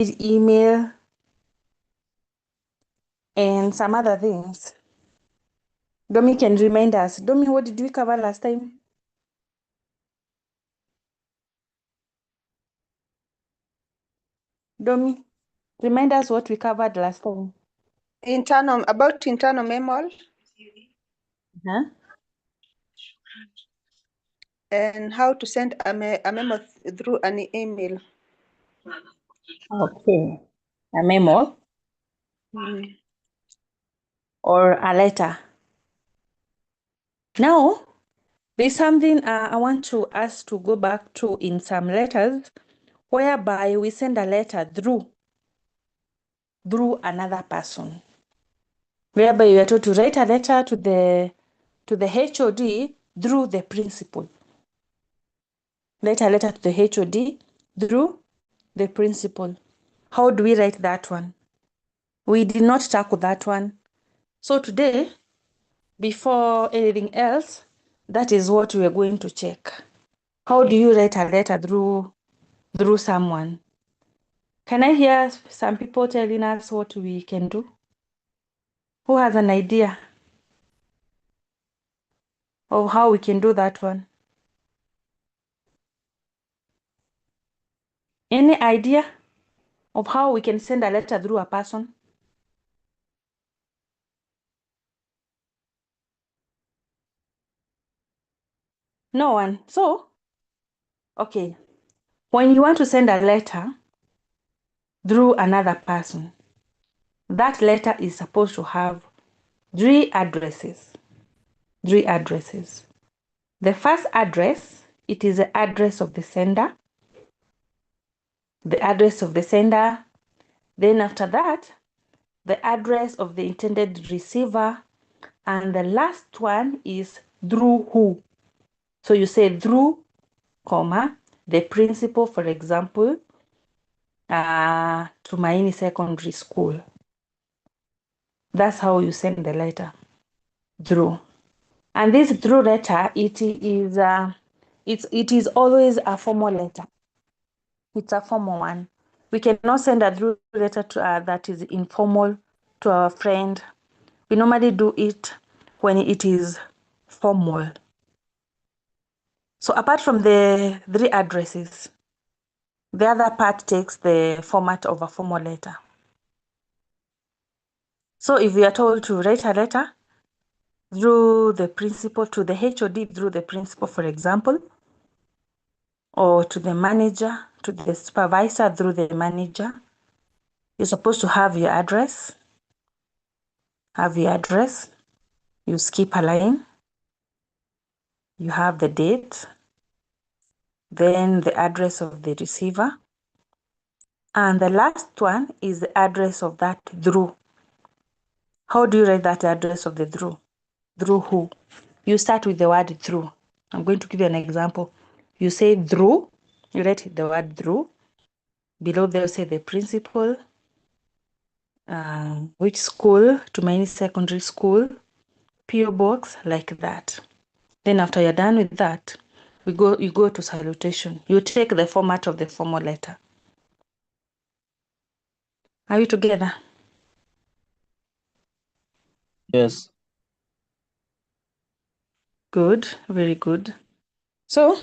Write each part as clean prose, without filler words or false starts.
email, and some other things. Domi can remind us. Domi, what did we cover last time? Domi, remind us what we covered last time. About internal memo. Huh? And how to send a memo through an email. Okay. A memo or a letter. Now, there's something I want to us to go back to in some letters, whereby we send a letter through another person. Whereby you are told to write a letter to the HOD through the principal. Write a letter to the HOD through the principal. How do we write that one? We did not tackle that one. So today, before anything else, that is what we are going to check. How do you write a letter through someone? Can I hear some people telling us what we can do? Who has an idea of how we can do that one? Any idea of how we can send a letter through a person? No one. So, okay. When you want to send a letter through another person, that letter is supposed to have 3 addresses. 3 addresses. The first address, it is the address of the sender. The address of the sender. Then after that, the address of the intended receiver. And the last one is through who. So you say through, comma, the principal, for example, Tumaini Secondary School. That's how you send the letter, through. And this through letter, it is always a formal letter. It's a formal one. We cannot send a through letter to that is informal to our friend. We normally do it when it is formal. So apart from the 3 addresses, the other part takes the format of a formal letter. So if we are told to write a letter through the principal to the HOD through the principal, for example, or to the manager, to the supervisor through the manager, you're supposed to have your address. You skip a line. You have the date, then the address of the receiver. And the last one is the address of that through. How do you write that address of the through? Through who? You start with the word through. I'm going to give you an example. You say through, you write the word through. Below they'll say the principal, which school, Tumaini Secondary School, PO box, like that. Then after you're done with that, you go to salutation. You take the format of the formal letter. Are we together? Yes. Good, very good. So,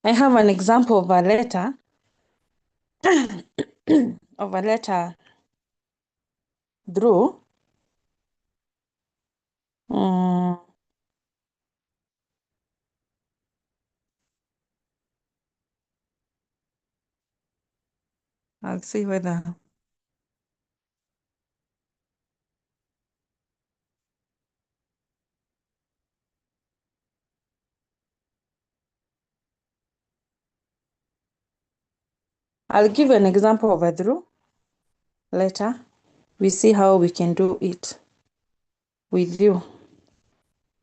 I have an example of a letter, through. I'll see whether. I'll give you an example of a through letter. We see how we can do it with you.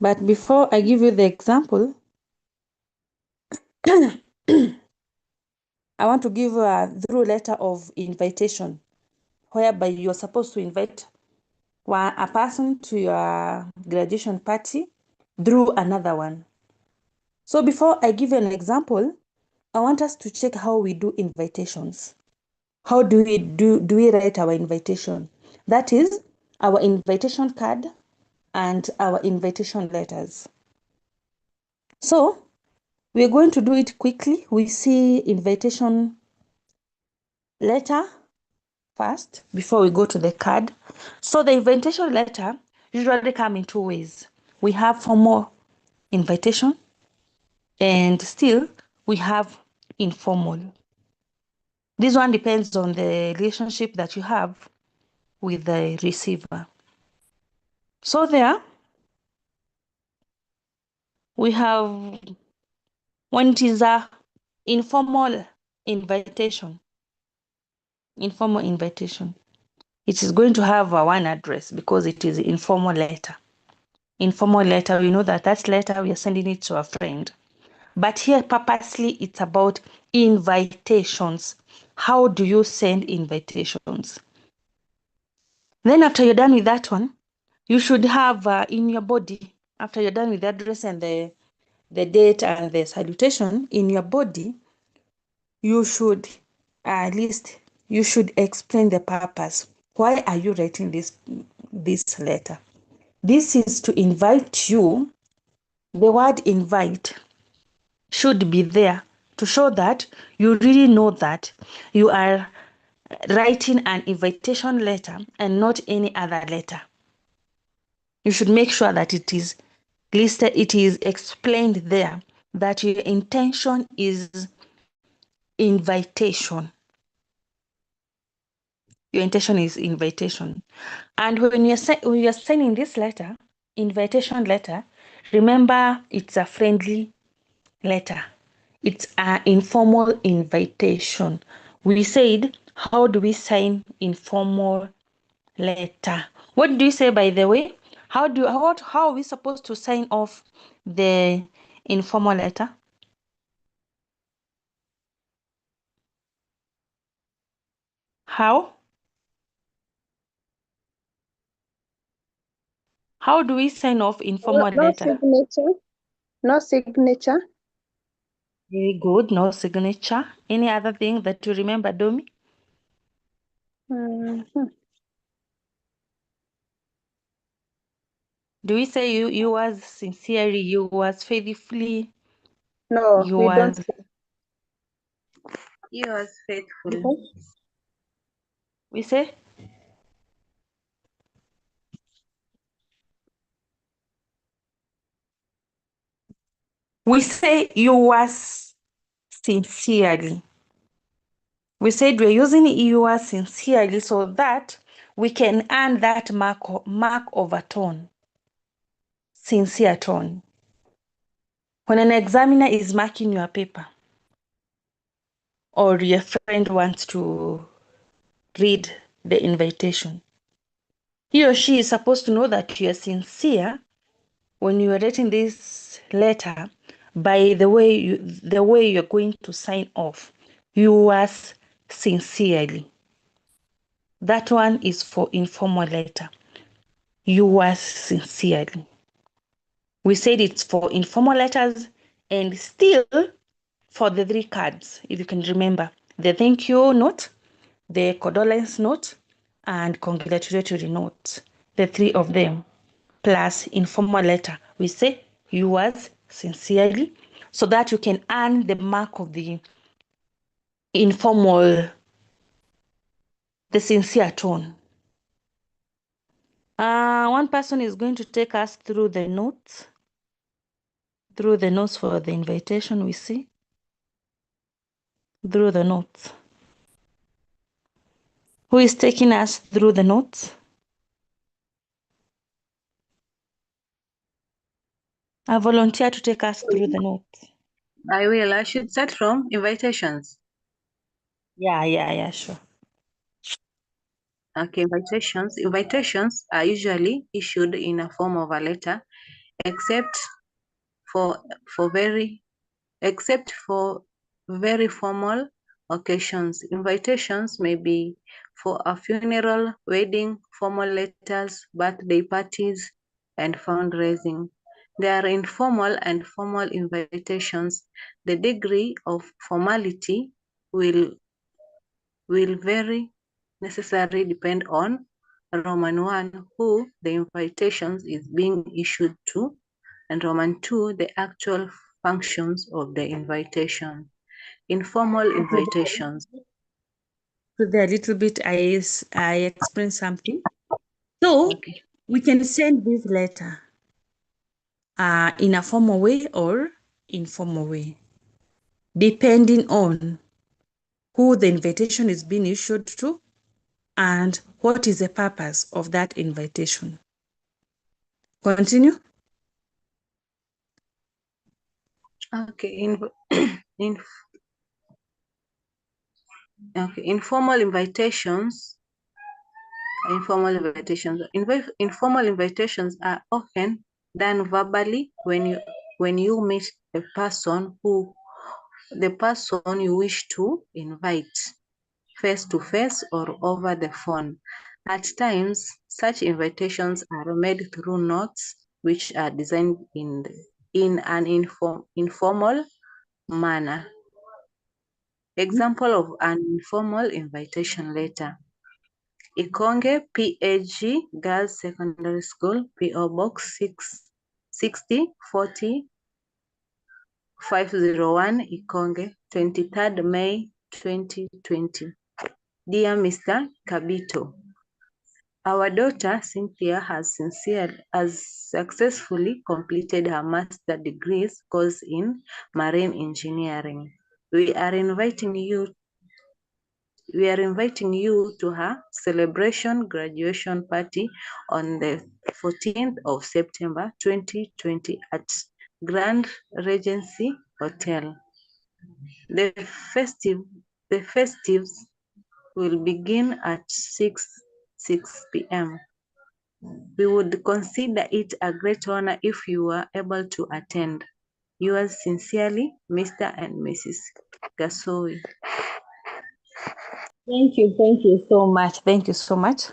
But before I give you the example, I want to give a through letter of invitation, whereby you're supposed to invite a person to your graduation party through another one. So before I give you an example, I want us to check how we do invitations. how do we write our invitation? That is our invitation card and our invitation letters. So we're going to do it quickly. We see invitation letter first before we go to the card. So the invitation letter usually come in two ways. We have formal invitation and still we have informal. This one depends on the relationship that you have with the receiver. So there we have, when it is a informal invitation, it is going to have a one address because it is informal letter. Informal letter, we know that that letter we are sending it to a friend. But here purposely it's about invitations. How do you send invitations? Then after you're done with that one, you should have in your body, after you're done with the address and the date and the salutation, in your body, you should at least you should explain the purpose. Why are you writing this letter? This is to invite you. The word invite should be there to show that you really know that you are writing an invitation letter and not any other letter. You should make sure that it is listed, it is explained there that your intention is invitation. Your intention is invitation. And when you're signing this letter, invitation letter, remember it's a friendly letter. It's an informal invitation. We said, how do we sign informal letter? What do you say, by the way? How are we supposed to sign off the informal letter? How? How do we sign off informal No letter? signature. No signature. Very good. No signature. Any other thing that you remember, Domi? Mhm. Do we say you was sincerely, you was faithfully, No, you we don't was say. Yours faithful. Because we say? We say you was sincerely. We said we're using yours sincerely so that we can earn that mark of a tone. Sincere tone. When an examiner is marking your paper, or your friend wants to read the invitation, he or she is supposed to know that you are sincere when you are writing this letter by the way you're going to sign off. Yours sincerely. That one is for informal letter. Yours sincerely. We said it's for informal letters and still for the three cards, if you can remember. The thank you note, the condolence note, and congratulatory note. The three of them, plus informal letter. We say yours sincerely, so that you can earn the mark of the informal, the sincere tone. One person is going to take us through the notes. Through the notes for the invitation, we see. Through the notes. Who is taking us through the notes? I volunteer to take us through the notes. I will. I should start from invitations. Yeah, sure. Okay, invitations. Invitations are usually issued in a form of a letter, except for very formal occasions. Invitations may be for a funeral, wedding, formal letters, birthday parties, and fundraising. There are informal and formal invitations. The degree of formality will will very necessarily depend on Roman 1, who the invitations is being issued to, and Roman 2, the actual functions of the invitation. Informal invitations. So there a little bit I explained something. So Okay. we can send this letter in a formal way or informal way, depending on who the invitation is being issued to and what is the purpose of that invitation. Continue. Okay. Informal invitations. Informal invitations are often done verbally when you meet the person you wish to invite face to face or over the phone. At times, such invitations are made through notes which are designed in an informal manner. Example of an informal invitation letter. Ikonge PAG Girls Secondary School, PO Box 660 40 501 Ikonge, 23rd May 2020. Dear Mr. Kabito, our daughter Cynthia has successfully completed her master's degrees course in marine engineering. We are inviting you to her celebration graduation party on the 14th of September 2020 at Grand Regency Hotel. The festives will begin at 6 p.m. We would consider it a great honor if you were able to attend. Yours sincerely, Mr. and Mrs. Gasoi. Thank you so much. Thank you so much.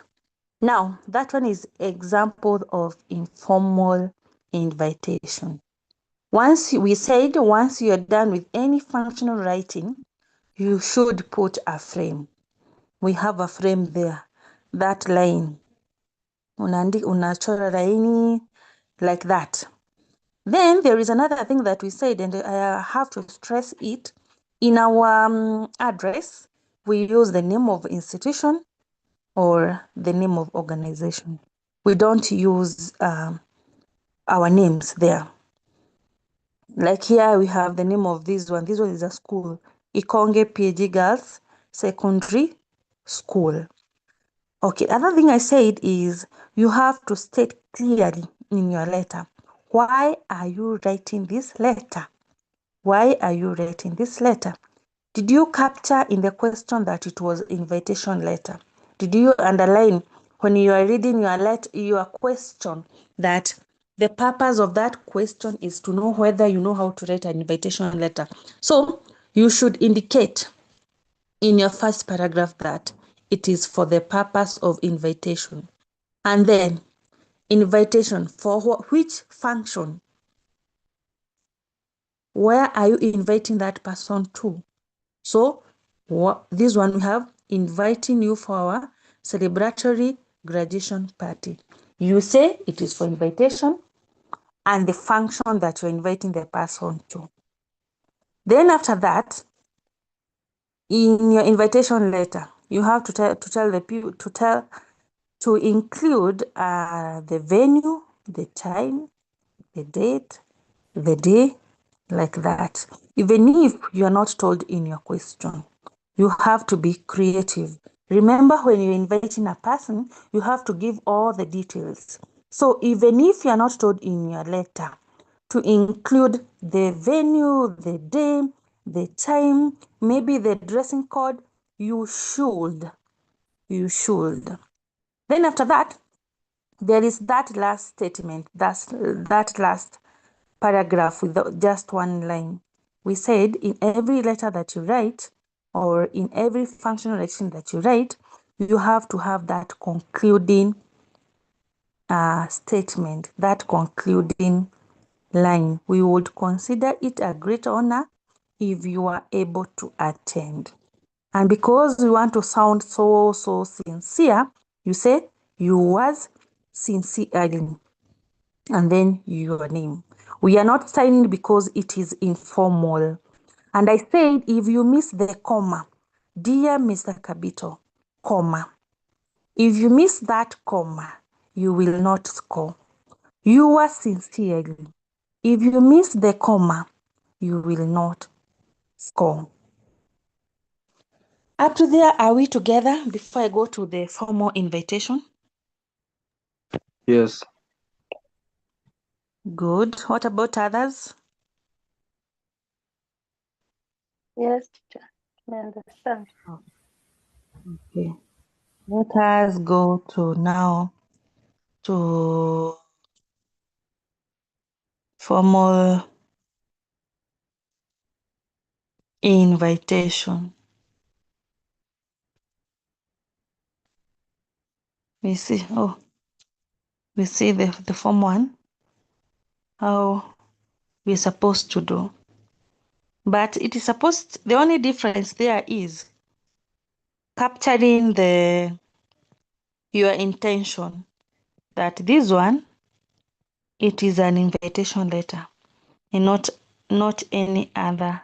Now, that one is example of informal invitation. Once you're done with any functional writing, you should put a frame. We have a frame there. That line. Unachora laini like that. Then there is another thing that we said, and I have to stress it. In our address, we use the name of institution or the name of organization. We don't use our names there. Like here, we have the name of this one. This one is a school, Ikonge PAG Girls Secondary School. Okay, another thing I said is you have to state clearly in your letter, why are you writing this letter? Why are you writing this letter? Did you capture in the question that it was invitation letter? Did you underline when you are reading your question that the purpose of that question is to know whether you know how to write an invitation letter? So you should indicate in your first paragraph that it is for the purpose of invitation. And then invitation for which function? Where are you inviting that person to? So this one we have inviting you for our celebratory graduation party. You say it is for invitation and the function that you're inviting the person to. Then after that, in your invitation letter, you have to tell the people to include the venue, the time, the date, the day, like that. Even if you are not told in your question, you have to be creative. Remember, when you're inviting a person, you have to give all the details. So even if you are not told in your letter, to include the venue, the day, the time, maybe the dressing code, you should. Then after that, there is that last statement, that last paragraph with just one line. We said in every letter that you write or in every functional action that you write, you have to have that concluding statement, that concluding line. We would consider it a great honor if you are able to attend. And because we want to sound so sincere, you say yours sincerely, and then your name. We are not signing because it is informal. And I said, if you miss the comma, dear Mr. Kabito, comma. If you miss that comma, you will not score. Yours sincerely. If you miss the comma, you will not score. Up to there, are we together before I go to the formal invitation? Yes. Good. What about others? Yes, teacher. I understand. Okay. Let us go to now to formal invitation. We see the form one, how we're supposed to do. But it is supposed, the only difference there is capturing your intention, that this one, it is an invitation letter and not any other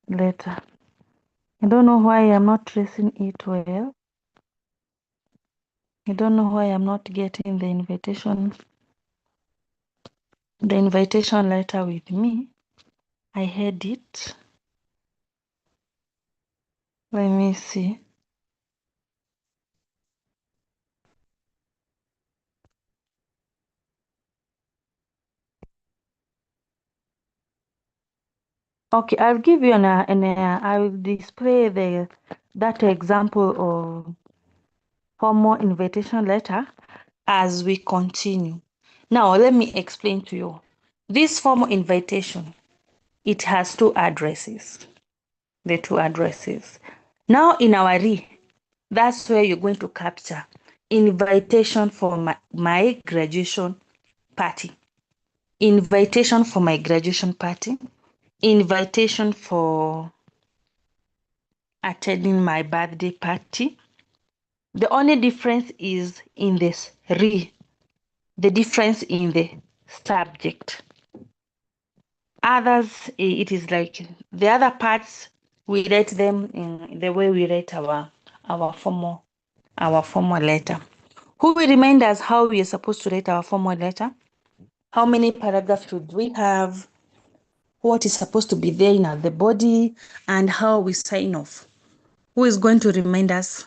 letter. I don't know why I'm not tracing it well. I don't know why I'm not getting the invitation letter with me. I had it. Let me see. Okay, I'll give you I will display that example of formal invitation letter as we continue. Now, let me explain to you. This formal invitation, it has two addresses. The two addresses. Now, in our that's where you're going to capture invitation for my graduation party, invitation for my graduation party, invitation for attending my birthday party. The only difference is in this the difference in the subject. Others, it is like the other parts, we write them in the way we write our formal letter. Who will remind us how we are supposed to write our formal letter? How many paragraphs should we have? What is supposed to be there in the body, and how we sign off? Who is going to remind us?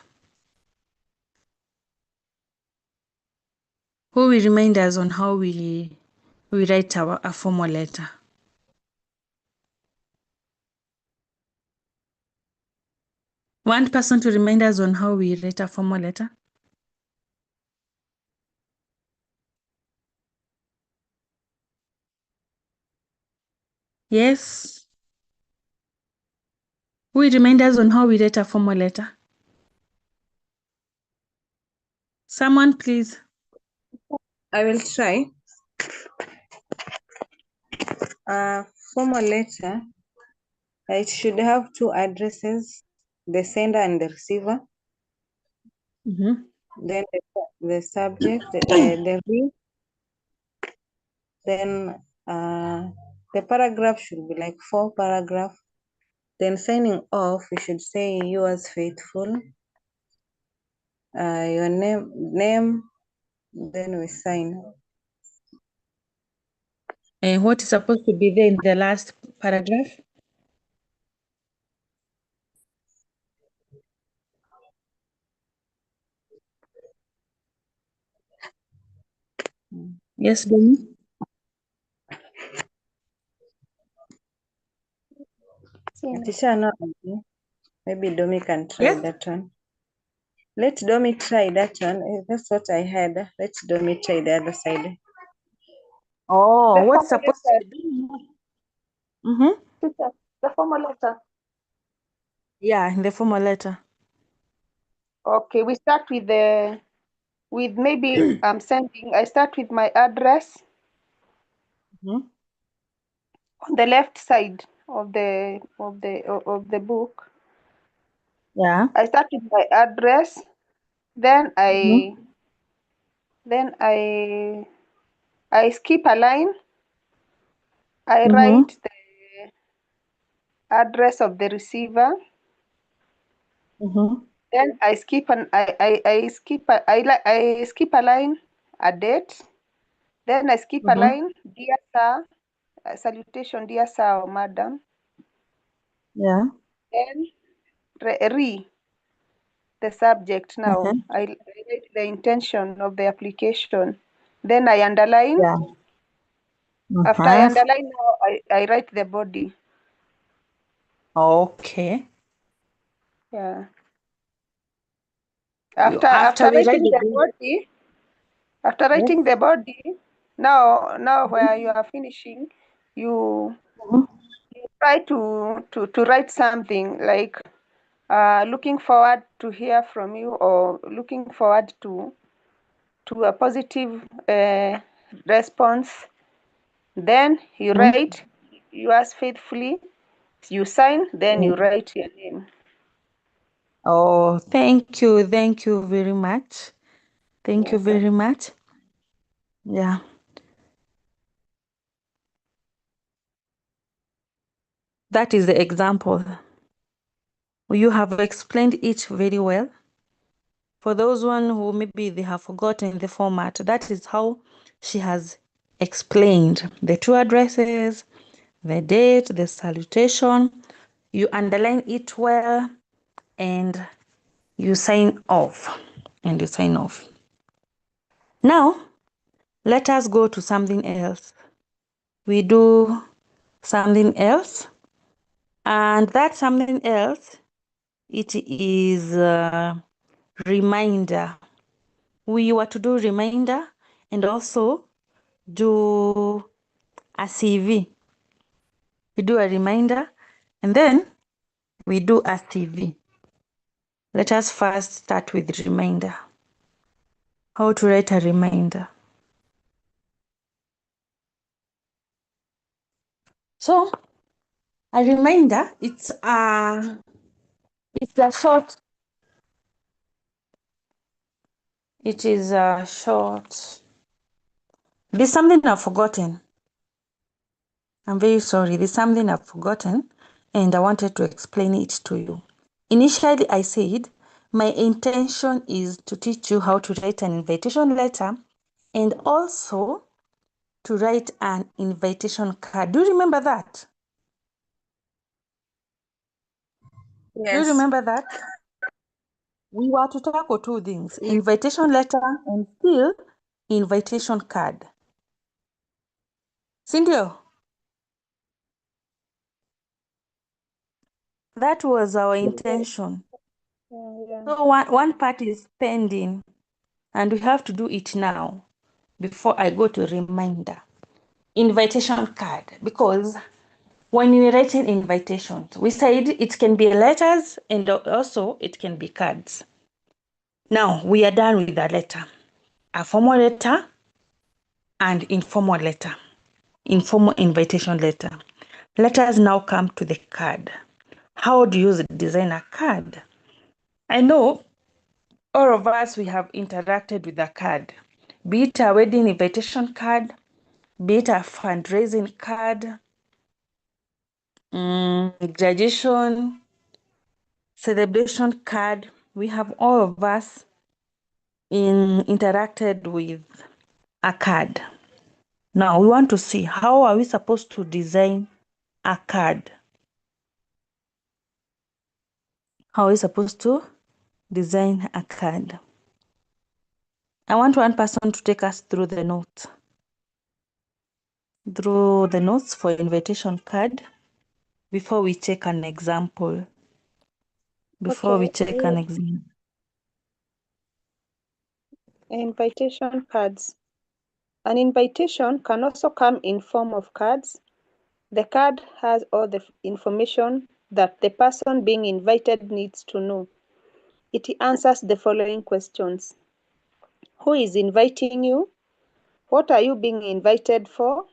Who will remind us on how we write a formal letter? One person to remind us on how we write a formal letter? Yes. Who will remind us on how we write a formal letter? Someone, please. I will try. Formal letter, it should have two addresses, the sender and the receiver. Then the subject, the read. Then the paragraph should be like 4 paragraphs. Then signing off, we should say yours faithful. Your name, then we sign. And what is supposed to be there in the last paragraph? Yes, Domi? Teacher, no, maybe Domi can try Yes? that one. Let Domi try that one. That's what I had. Let Domi try the other side. Oh, The what's formal supposed to letter, be done? teacher, the formal letter. Yeah, in the formal letter. Okay, we start with maybe I'm sending, I start with my address on the left side. of the book. Yeah. I start with my address, then Mhm. I skip a line. I Mhm. write the address of the receiver. Mhm. Then I skip I skip a line, a date. Then I skip a Mhm. line, dear sir, salutation, dear sir or madam. Yeah. Then the subject now. Mhm. I write the intention of the application. Then I underline. Yeah. After I Mhm. underline now, I write the body. Okay. Yeah. You After after after we write writing the the body. body, after Yes. writing the body, now where Mhm. you are finishing, you Mhm. try to write something like looking forward to hear from you, or looking forward to a positive response. Then you Mhm. write yours faithfully, you sign, then you Mm. write your name. Oh, thank you. Thank you very much. Thank you Yes, sir. very much. Yeah. That is the example. You have explained it very well. For those one who maybe they have forgotten the format, that is how she has explained the two addresses, the date, the salutation. You underline it well and you sign off. And you sign off. Now, let us go to something else. We do something else. And that something else, it is a reminder. We were to do reminder and also do a CV. We do a reminder and then we do a CV. Let us first start with reminder. How to write a reminder. So a reminder, it's a short. It is a short. There's something I've forgotten. I'm very sorry. There's something I've forgotten and I wanted to explain it to you. Initially, I said my intention is to teach you how to write an invitation letter and also to write an invitation card. Do you remember that? Do you Yes. remember that? We were to tackle two things, invitation letter and still invitation card. Sindio? That was our intention. Yeah. So one part is pending and we have to do it now before I go to reminder. Invitation card, because when you're writing invitations, we said it can be letters and also it can be cards. Now we are done with the letter, a formal letter and informal letter, informal invitation letter. Let us now come to the card. How do you design a card? I know all of us, we have interacted with a card, be it a wedding invitation card, be it a fundraising card, graduation, celebration card. We have all of us interacted with a card. Now we want to see how are we supposed to design a card. How are we supposed to design a card? I want one person to take us through the notes. Through the notes for invitation card before we take an example. Before we Okay. take an example. Invitation cards. An invitation can also come in form of cards. The card has all the information that the person being invited needs to know. It answers the following questions. Who is inviting you? What are you being invited for?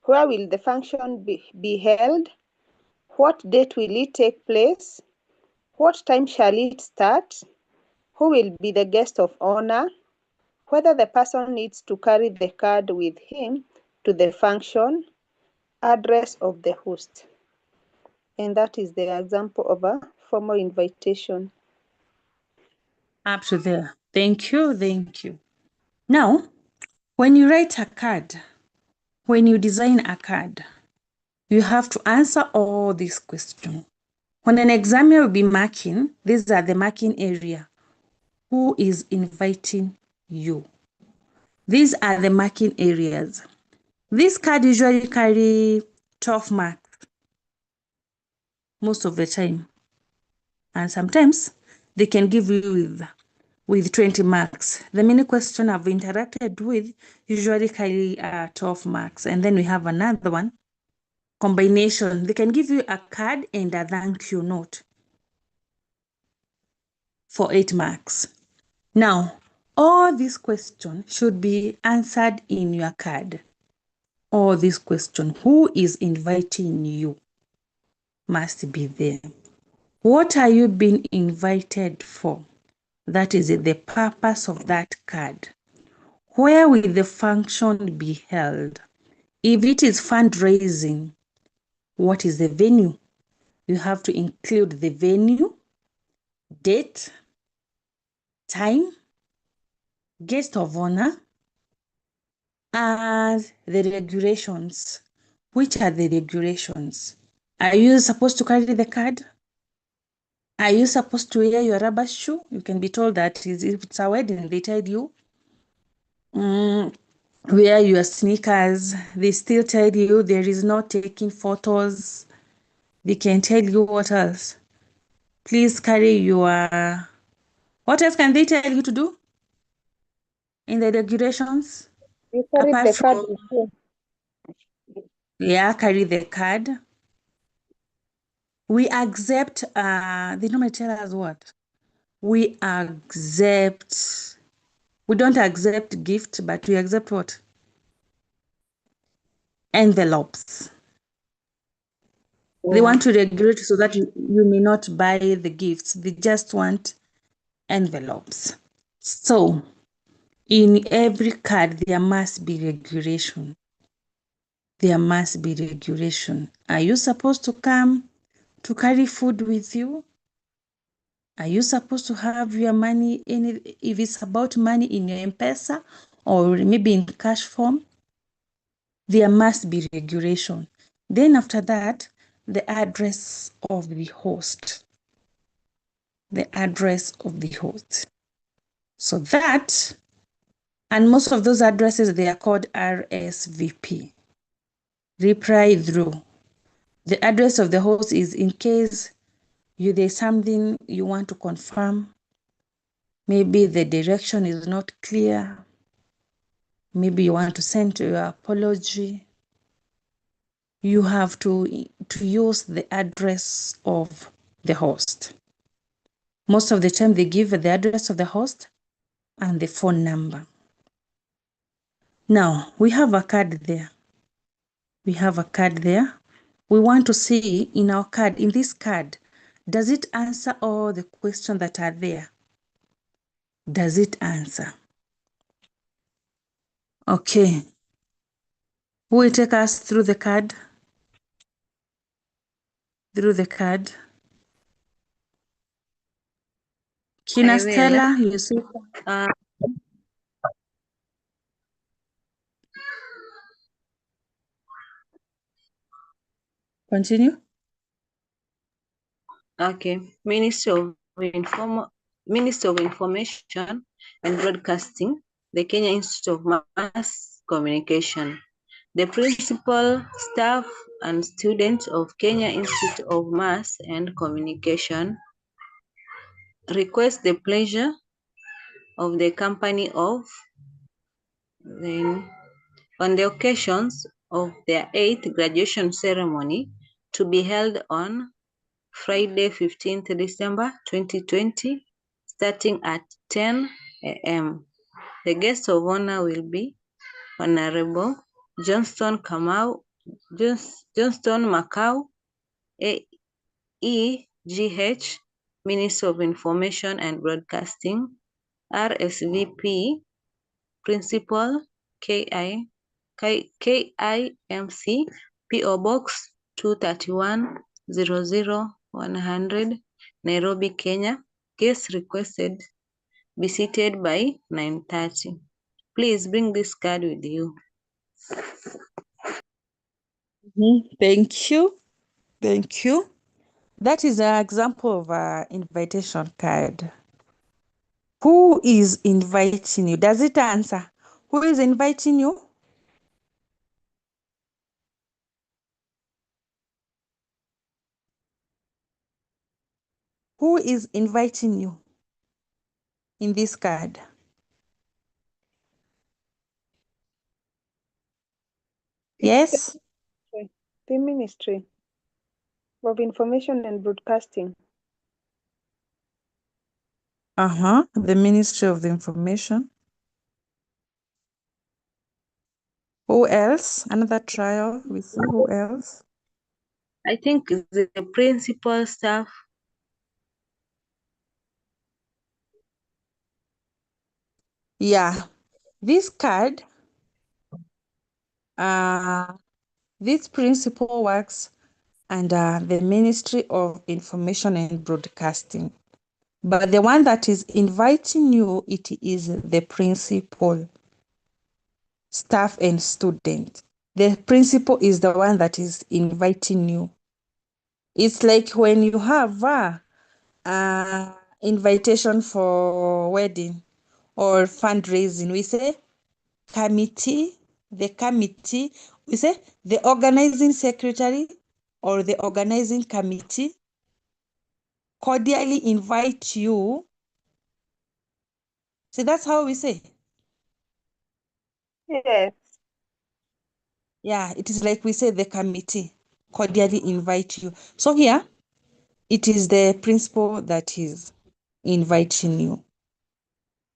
Where will the function be held? What date will it take place? What time shall it start? Who will be the guest of honor? Whether the person needs to carry the card with him to the function, address of the host. And that is the example of a formal invitation. Up to there. Thank you. Thank you. Now, when you write a card, when you design a card, you have to answer all these questions. When an examiner will be marking, these are the marking area. Who is inviting you? These are the marking areas. This card usually carry 12 marks most of the time. And sometimes they can give you with 20 marks. The many questions I've interacted with usually carry 12 marks. And then we have another one, combination. They can give you a card and a thank you note for 8 marks. Now, all these questions should be answered in your card. All these questions, who is inviting you, must be there. What are you being invited for? That is the purpose of that card. Where will the function be held? If it is fundraising, what is the venue? You have to include the venue, date, time, guest of honor, and the regulations. Which are the regulations? Are you supposed to carry the card? Are you supposed to wear your rubber shoe? You can be told that if it's a wedding, they tell you wear your sneakers. They still tell you there is no taking photos. They can tell you what else. Please carry your... What else can they tell you to do in the regulations? You carry Apart the card from, with you. yeah, carry the card. We accept, they normally tell us what? We don't accept gift, but we accept what? Envelopes. They want to regulate so that you may not buy the gifts. They just want envelopes. So in every card, there must be regulation. There must be regulation. Are you supposed to come to carry food with you? Are you supposed to have your money if it's about money in your M-Pesa or maybe in cash form? There must be regulation. Then after that, the address of the host. The address of the host. So that, and most of those addresses, they are called RSVP. Reply through. The address of the host is in case there's something you want to confirm. Maybe the direction is not clear. Maybe you want to send your apology. You have to use the address of the host. Most of the time they give the address of the host and the phone number. Now, we have a card there. We have a card there. We want to see in our card, in this card, does it answer all the questions that are there? Does it answer? Okay. Who will take us through the card? Through the card. Kina Stella, you see? Continue. Okay. Ministry of Information and Broadcasting, the Kenya Institute of Mass Communication. The principal, staff, and students of Kenya Institute of Mass and Communication request the pleasure of the company of, then on the occasions of their 8th graduation ceremony to be held on Friday, 15th December 2020, starting at 10 a.m. The guest of honor will be Honorable Johnston Makau, EGH, Ministry of Information and Broadcasting, RSVP, Principal, KIMC, PO Box 231-00100, Nairobi, Kenya. Guests requested be seated by 9:30. Please bring this card with you. Thank you. Thank you. That is an example of an invitation card. Who is inviting you? Does it answer? Who is inviting you? Who is inviting you in this card? Yes? The Ministry of Information and Broadcasting. The Ministry of the Information. Who else? Another trial. We see who else? I think the principal staff. Yeah. This card, this principal works under the Ministry of Information and Broadcasting. But the one that is inviting you, it is the principal, staff and student. The principal is the one that is inviting you. It's like when you have invitation for wedding or fundraising, we say committee, we say the organizing secretary or the organizing committee cordially invite you. So that's how we say. Yes. Yeah, it is like we say the committee cordially invite you. So here, it is the principal that is inviting you.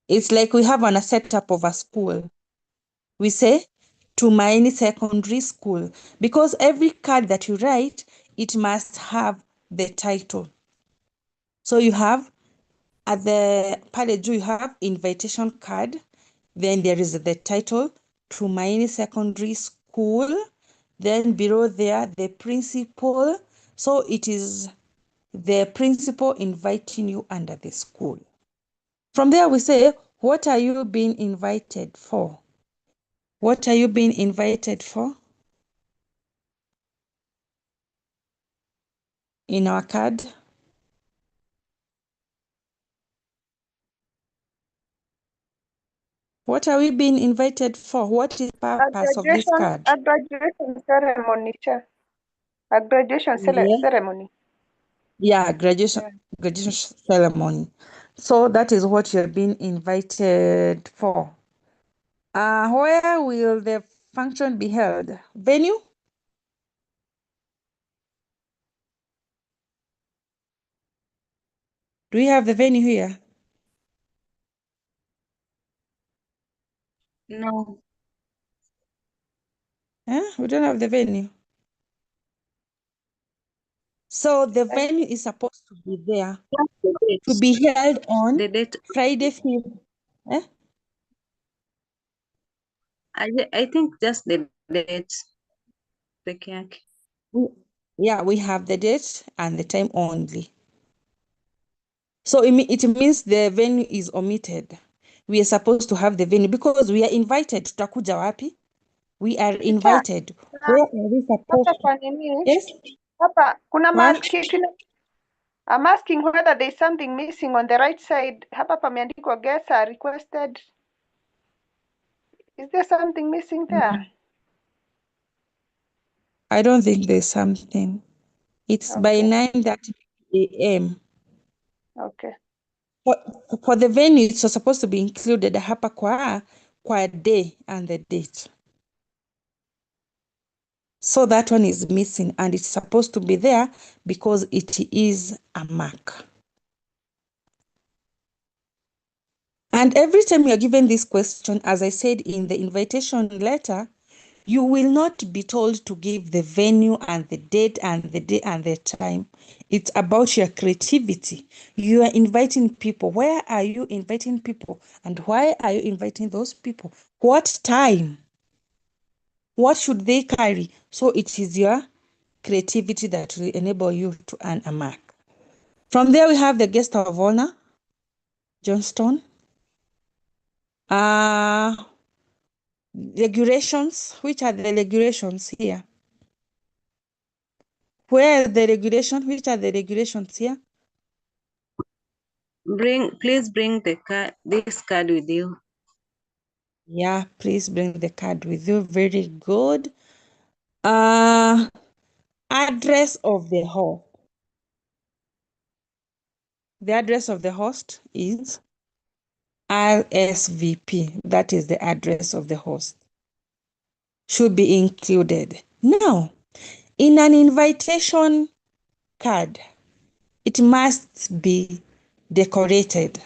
It's like we have a setup of a school. We say Tumaini Secondary School, because every card that you write, it must have the title. So you have at the pale juu, you have invitation card, then there is the title Tumaini Secondary School, then below there the principal. So it is the principal inviting you under the school. From there we say, what are you being invited for? What are you being invited for? In our card. What are we being invited for? What is the purpose of this card? A graduation ceremony. A graduation ceremony. Yeah, graduation ceremony. So that is what you're being invited for. Where will the function be held? Venue? Do we have the venue here? No. We don't have the venue. So the venue is supposed to be there to be held on the date. Friday 5th. I think just the date. Yeah, we have the date and the time only. So it means the venue is omitted. We are supposed to have the venue because we are invited. Tutakuja wapi? We are invited. Where are we supposed to? Yes? Papa, kuna What? I'm asking whether there's something missing on the right side. Hapa pameandikwa guests are requested. Is there something missing there? I don't think there's something. It's by 9:30 a.m. Okay. For the venue, it's supposed to be included hapa kwa day and the date. So that one is missing and it's supposed to be there because it is a mark. And every time you're given this question, as I said in the invitation letter, You will not be told to give the venue and the date and the day and the time. It's about your creativity. You are inviting people. Where are you inviting people? And why are you inviting those people? What time? What should they carry? So it is your creativity that will enable you to earn a mark. From there, we have the guest of honor, Johnston. Regulations. Which are the regulations here? Where are the regulations? Which are the regulations here? Please bring this card with you. Yeah, please bring the card with you. Very good. Address of the host. The address of the host is RSVP. That is the address of the host. Should be included. Now, in an invitation card, it must be decorated.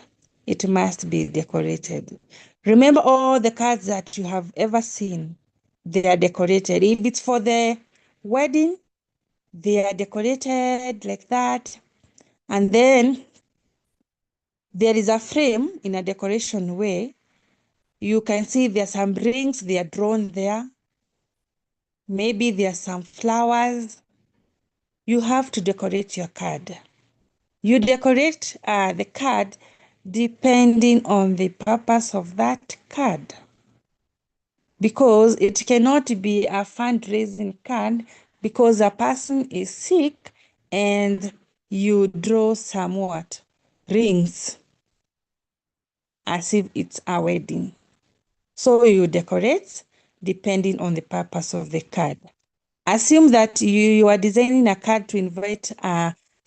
It must be decorated. Remember all the cards that you have ever seen, they are decorated. If it's for the wedding, they are decorated like that. And then there is a frame in a decoration way. You can see there are some rings, they are drawn there. Maybe there are some flowers. You have to decorate your card. You decorate the card depending on the purpose of that card. Because it cannot be a fundraising card because a person is sick and you draw some what? Rings as if it's a wedding. So you decorate depending on the purpose of the card. Assume that you are designing a card to invite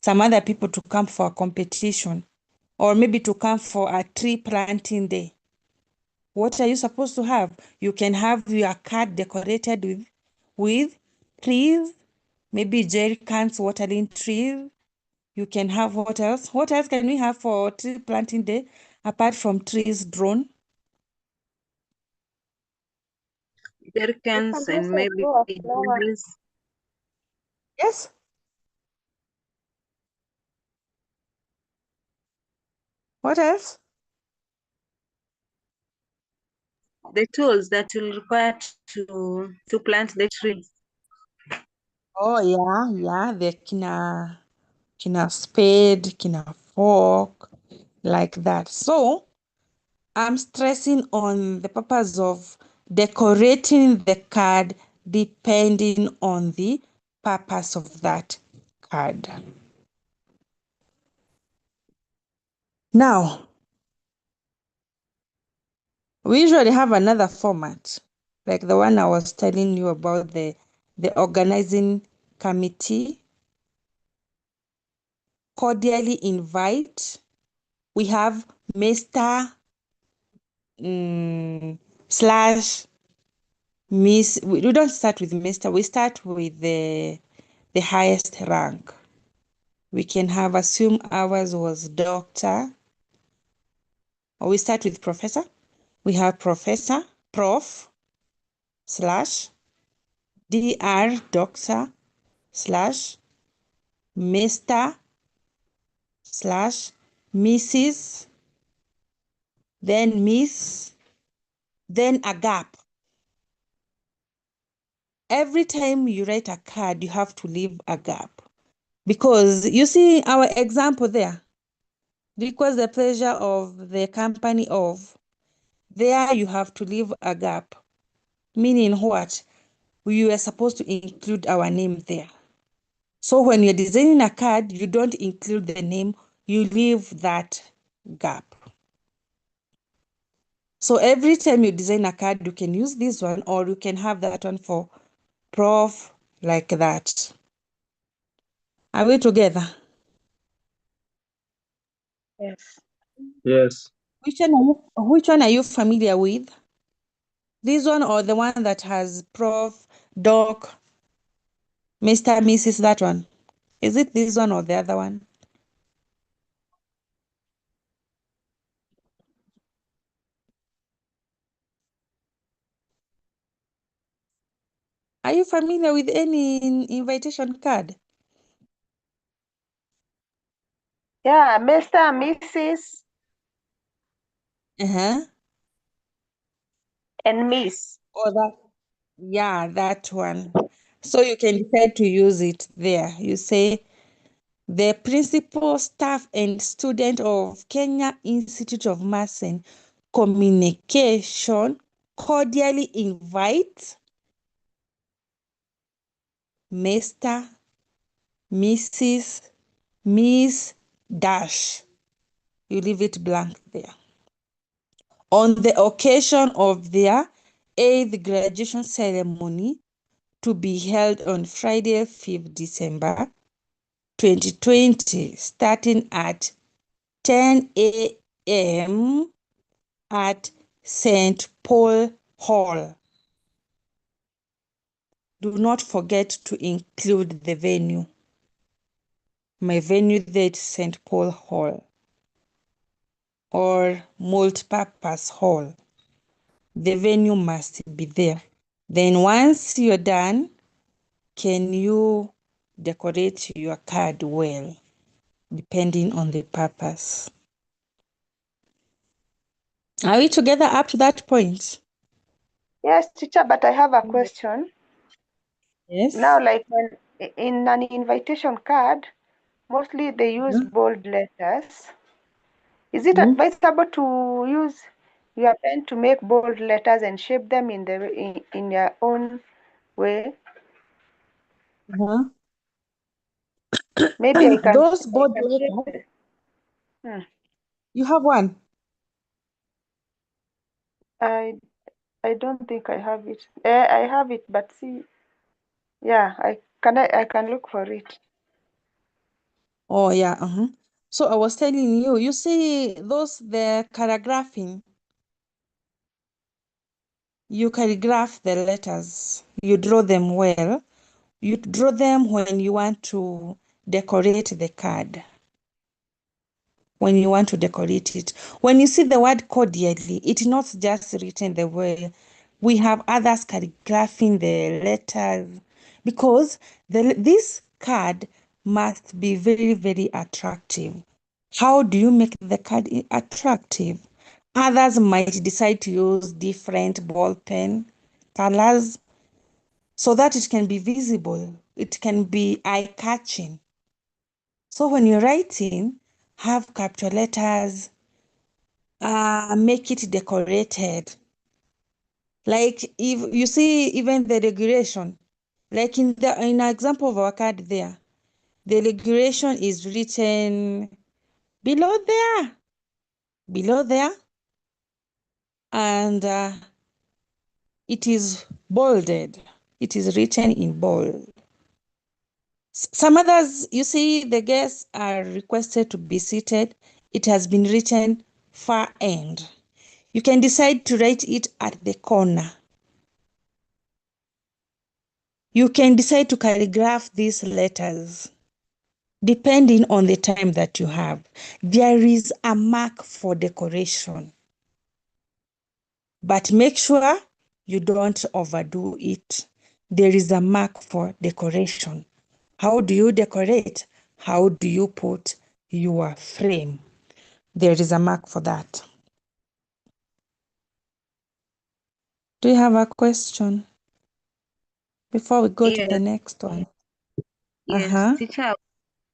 some other people to come for a competition or maybe to come for a tree planting day. What are you supposed to have? You can have your card decorated with trees, maybe jerry cans watering trees. You can have what else? What else can we have for tree planting day apart from trees drawn? Jerrycans and maybe candles. Yes. What else? The tools that will require to plant the tree. Oh yeah, the kina spade, kina fork, like that. So I'm stressing on the purpose of decorating the card depending on the purpose of that card. Now, we usually have another format, like the one I was telling you about, the organizing committee. Cordially invite. We have Mr. Slash Miss. We don't start with Mr. We start with the highest rank. We can have assume ours was doctor. Or we start with professor. We have professor, prof, slash, dr, doctor, slash, Mr, slash, Mrs, then Miss, then a gap. Every time you write a card, you have to leave a gap. Because you see our example there, request the pleasure of the company of, there you have to leave a gap. Meaning what? We were supposed to include our name there. So when you're designing a card, you don't include the name, you leave that gap. So every time you design a card, you can use this one or you can have that one for prof, like that. Are we together? Yes. Yes. Which one are you familiar with? This one or the one that has prof, doc, Mr., Mrs., that one? Is it this one or the other one? Are you familiar with any invitation card? Yeah, Mr., Mrs., Uh-huh. and Miss. Oh, that one. So you can decide to use it there. You say, the principal, staff, and student of Kenya Institute of Mass and Communication cordially invite Mr., Mrs., Miss Dash. You leave it blank there. On the occasion of their 8th graduation ceremony to be held on Friday, 5th December 2020, starting at 10 a.m. at St. Paul Hall. Do not forget to include the venue. My venue there is St. Paul Hall or multipurpose hall. The venue must be there. Then once you're done, can you decorate your card well, depending on the purpose? Are we together up to that point? Yes, teacher, but I have a question. Yes. Now, like when in an invitation card, mostly they use bold letters. Is it advisable to use your pen to make bold letters and shape them in your own way? Maybe I can Those board shape letters, it. you have one? I don't think I have it. I have it, but see, yeah, I can look for it. Oh, yeah. So I was telling you, you see the calligraphing, you calligraph the letters, you draw them well. You draw them when you want to decorate the card. When you want to decorate it. When you see the word cordially, it's not just written the way. We have others calligraphing the letters because this card must be very, very attractive. How do you make the card attractive? Others might decide to use different ball pen colors so that it can be visible. It can be eye-catching. So when you're writing, have capital letters, make it decorated. Like if you see even the regulation, like in an example of our card there, the regulation is written below there, and it is bolded. It is written in bold. Some others, you see, the guests are requested to be seated. It has been written far end. You can decide to write it at the corner. You can decide to calligraph these letters depending on the time that you have. There is a mark for decoration, but make sure you don't overdo it. There is a mark for decoration. How do you decorate? How do you put your frame? There is a mark for that. Do you have a question before we go to the next one? Yes, teacher,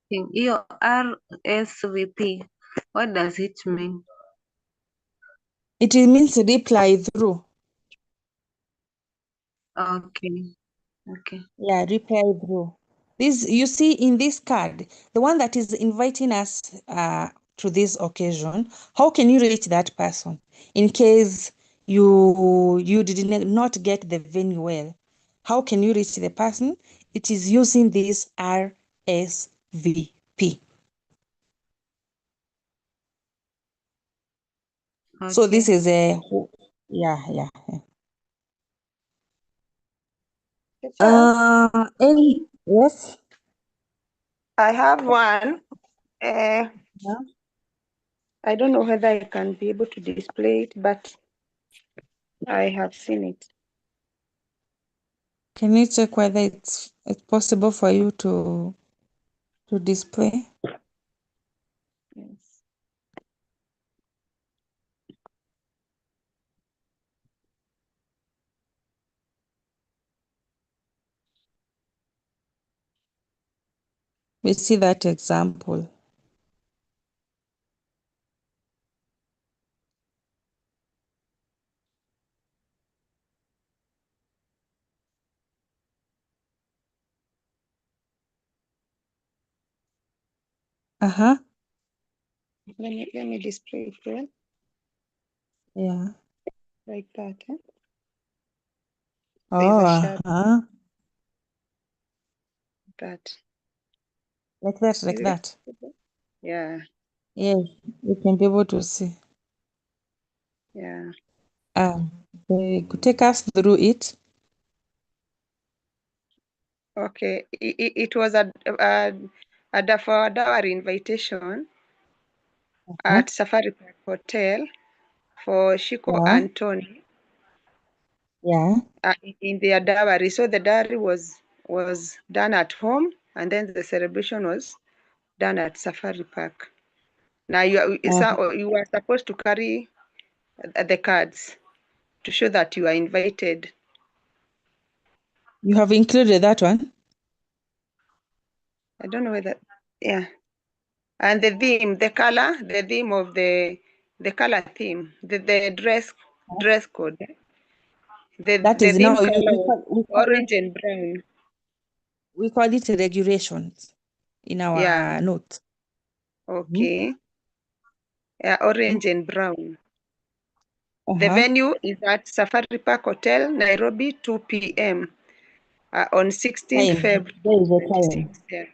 your RSVP, what does it mean? It means reply through. Okay. Yeah, reply through. This you see in this card, the one that is inviting us to this occasion. How can you reach that person in case you did not get the venue well? How can you reach the person? It is using this RSVP. So this is yeah. Yes. I have one. Yeah. I don't know whether I can be able to display it, but I have seen it. Can you check whether it's possible for you to display? Yes. We see that example. Uh-huh. Let me display it well, Yeah. like that. Eh? Oh, There's a shadow uh-huh. that. Like that, like Is that. it? Yeah, Yes, you can be able to see. yeah. They could take us through it. Okay. It was a for our invitation Uh-huh. at Safari Park Hotel for Shiko Yeah, and Tony yeah. in their dowry. So the dowry was done at home, and then the celebration was done at Safari Park. Now you are supposed to carry the cards to show that you are invited. You have included that one? I don't know whether, yeah. And the theme, the theme of the color theme, the dress code. That The is theme now, color was orange and brown. we call it regulations in our Yeah, notes. okay. Yeah, orange and brown. The Uh-huh. venue is at Safari Park Hotel, Nairobi, 2 p.m. On 16th Time. February There is a time. 2026. Yeah.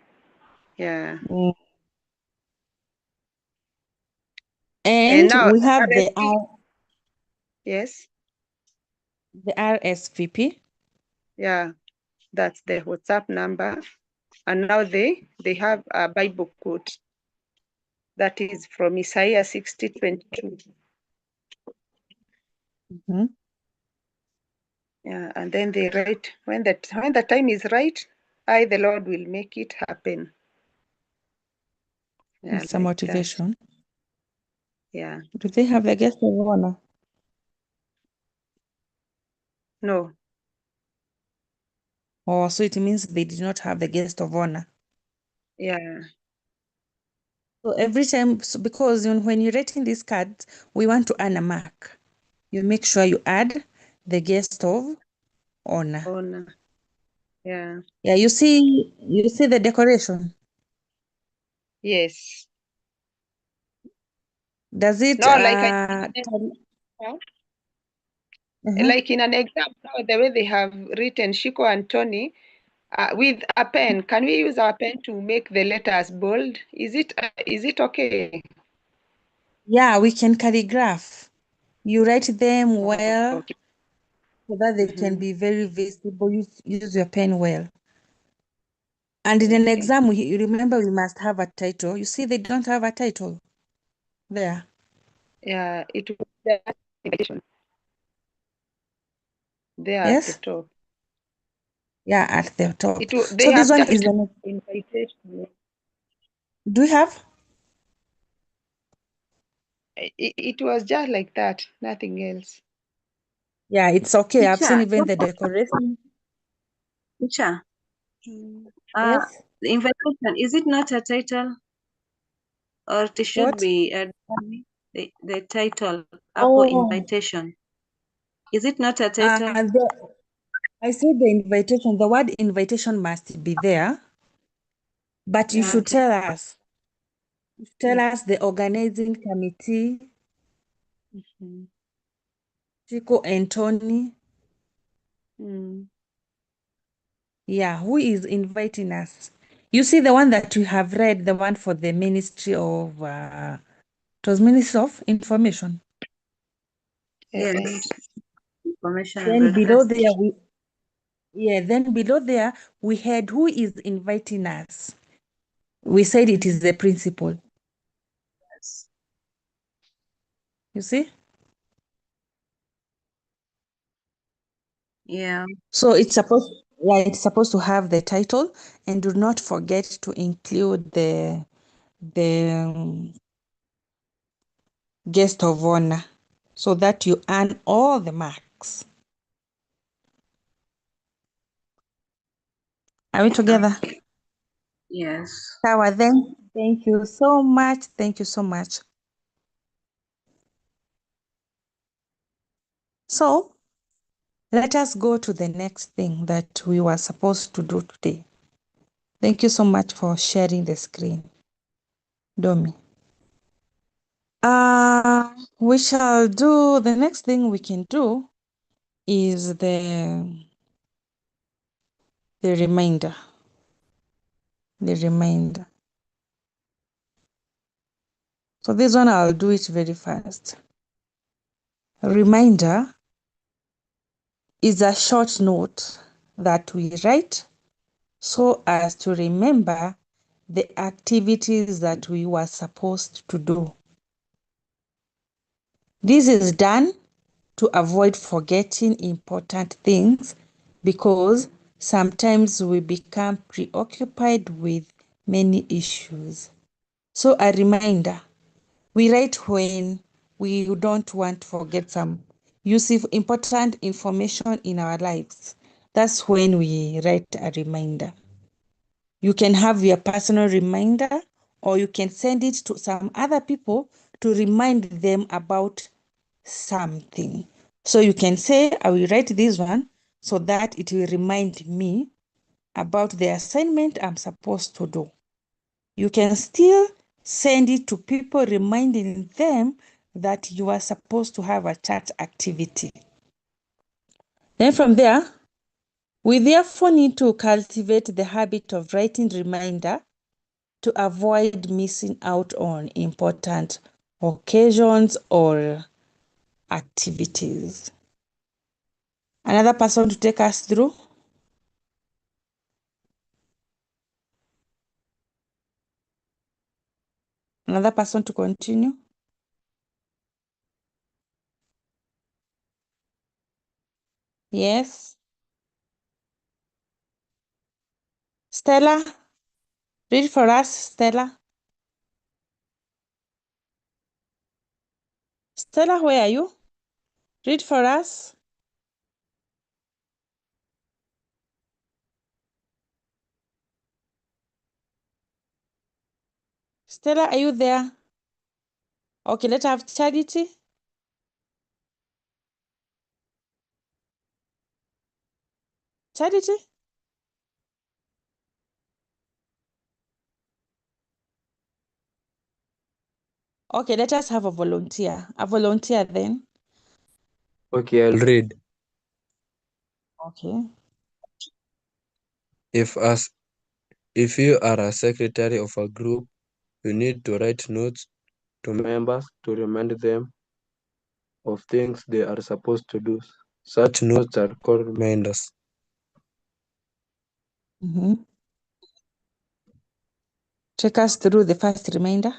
Yeah. Mm. And And now we the have RSP, yes. the RSVP. Yeah, that's the WhatsApp number. And now they have a Bible quote that is from Isaiah 60:22. Mm-hmm. Yeah, and then they write, when the time is right, I, the Lord, will make it happen. Yeah, It's a like that. motivation. Yeah. Do they have a guest of honor? No. Oh, so it means they did not have the guest of honor. Yeah. So every time, so because when you're writing these cards, we want to earn a mark. You make sure you add the guest of honor. Honor. Yeah. Yeah, you see the decoration. Yes. Does it No, like uh-huh. like in an exam, now the way they have written Shiko and Tony with a pen. Can we use our pen to make the letters bold? Is it okay? Yeah, we can calligraph. You write them Oh, well okay. so that they can be very visible. Use your pen well. And in an Okay. exam, you remember we must have a title. You see, they don't have a title there. Yeah, it was the invitation there at the Yes? top. Yeah, at the top. They So this have one just is written invitation. do you have? It was just like that, nothing else. Yeah, it's okay. I've seen Teacher, even the decoration. teacher, Yes. the invitation, is it not a title? Or it should What? be the title, Apple Oh, invitation. Is it not a title? I said the invitation. The word invitation must be there, but you should Okay. tell us. Tell us the organizing committee, Mhm. Chico and Tony. Mm. Yeah, who is inviting us? You see the one that we have read, the one for the Ministry of, it was Ministry of Information. Yes. And Information and Then below there, broadcasting. then below there, we had who is inviting us. We said it is the principal. Yes. You see? Yeah. So it's supposed Yeah, it's supposed to have the title, and do not forget to include the guest of honor so that you earn all the marks. Are we together? Yes. Sawa, then. Thank you so much. Thank you so much. So let us go to the next thing that we were supposed to do today. Thank you so much for sharing the screen, Domi. We shall do, the next thing we can do is the reminder. The reminder. So this one I'll do it very fast. A reminder is a short note that we write so as to remember the activities that we were supposed to do. This is done to avoid forgetting important things because sometimes we become preoccupied with many issues. So a reminder, we write when we don't want to forget some useful, important information in our lives. That's when we write a reminder. You can have your personal reminder, or you can send it to some other people to remind them about something. So you can say, I will write this one so that it will remind me about the assignment I'm supposed to do. You can still send it to people, reminding them that you are supposed to have a chat activity. Then from there, we therefore need to cultivate the habit of writing reminder to avoid missing out on important occasions or activities. Another person to take us through? Another person to continue? Yes. Stella, read for us, Stella. Stella, where are you? Read for us. Stella, are you there? Okay, let's have Charity. Charity? Okay, let us have a volunteer. A volunteer then. Okay, I'll read. Okay. If you are a secretary of a group, you need to write notes to members to remind them of things they are supposed to do. Such notes are called reminders. Take us through the first reminder.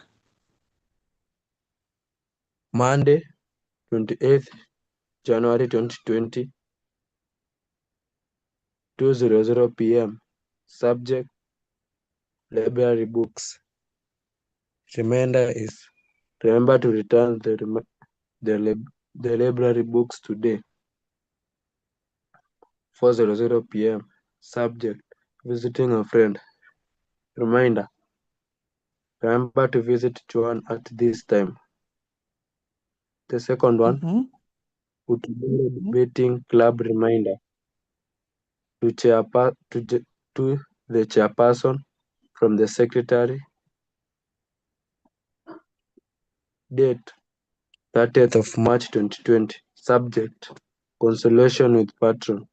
Monday, 28th January 2020, 2:00 p.m. Subject, library books. Reminder is, remember to return the library books today. 4:00 p.m. Subject, visiting a friend. Reminder, remember to visit Joan at this time. The second one, Utubero Debating Club reminder to the chairperson from the secretary. Date, 30th of March 2020. Subject, consultation with patron.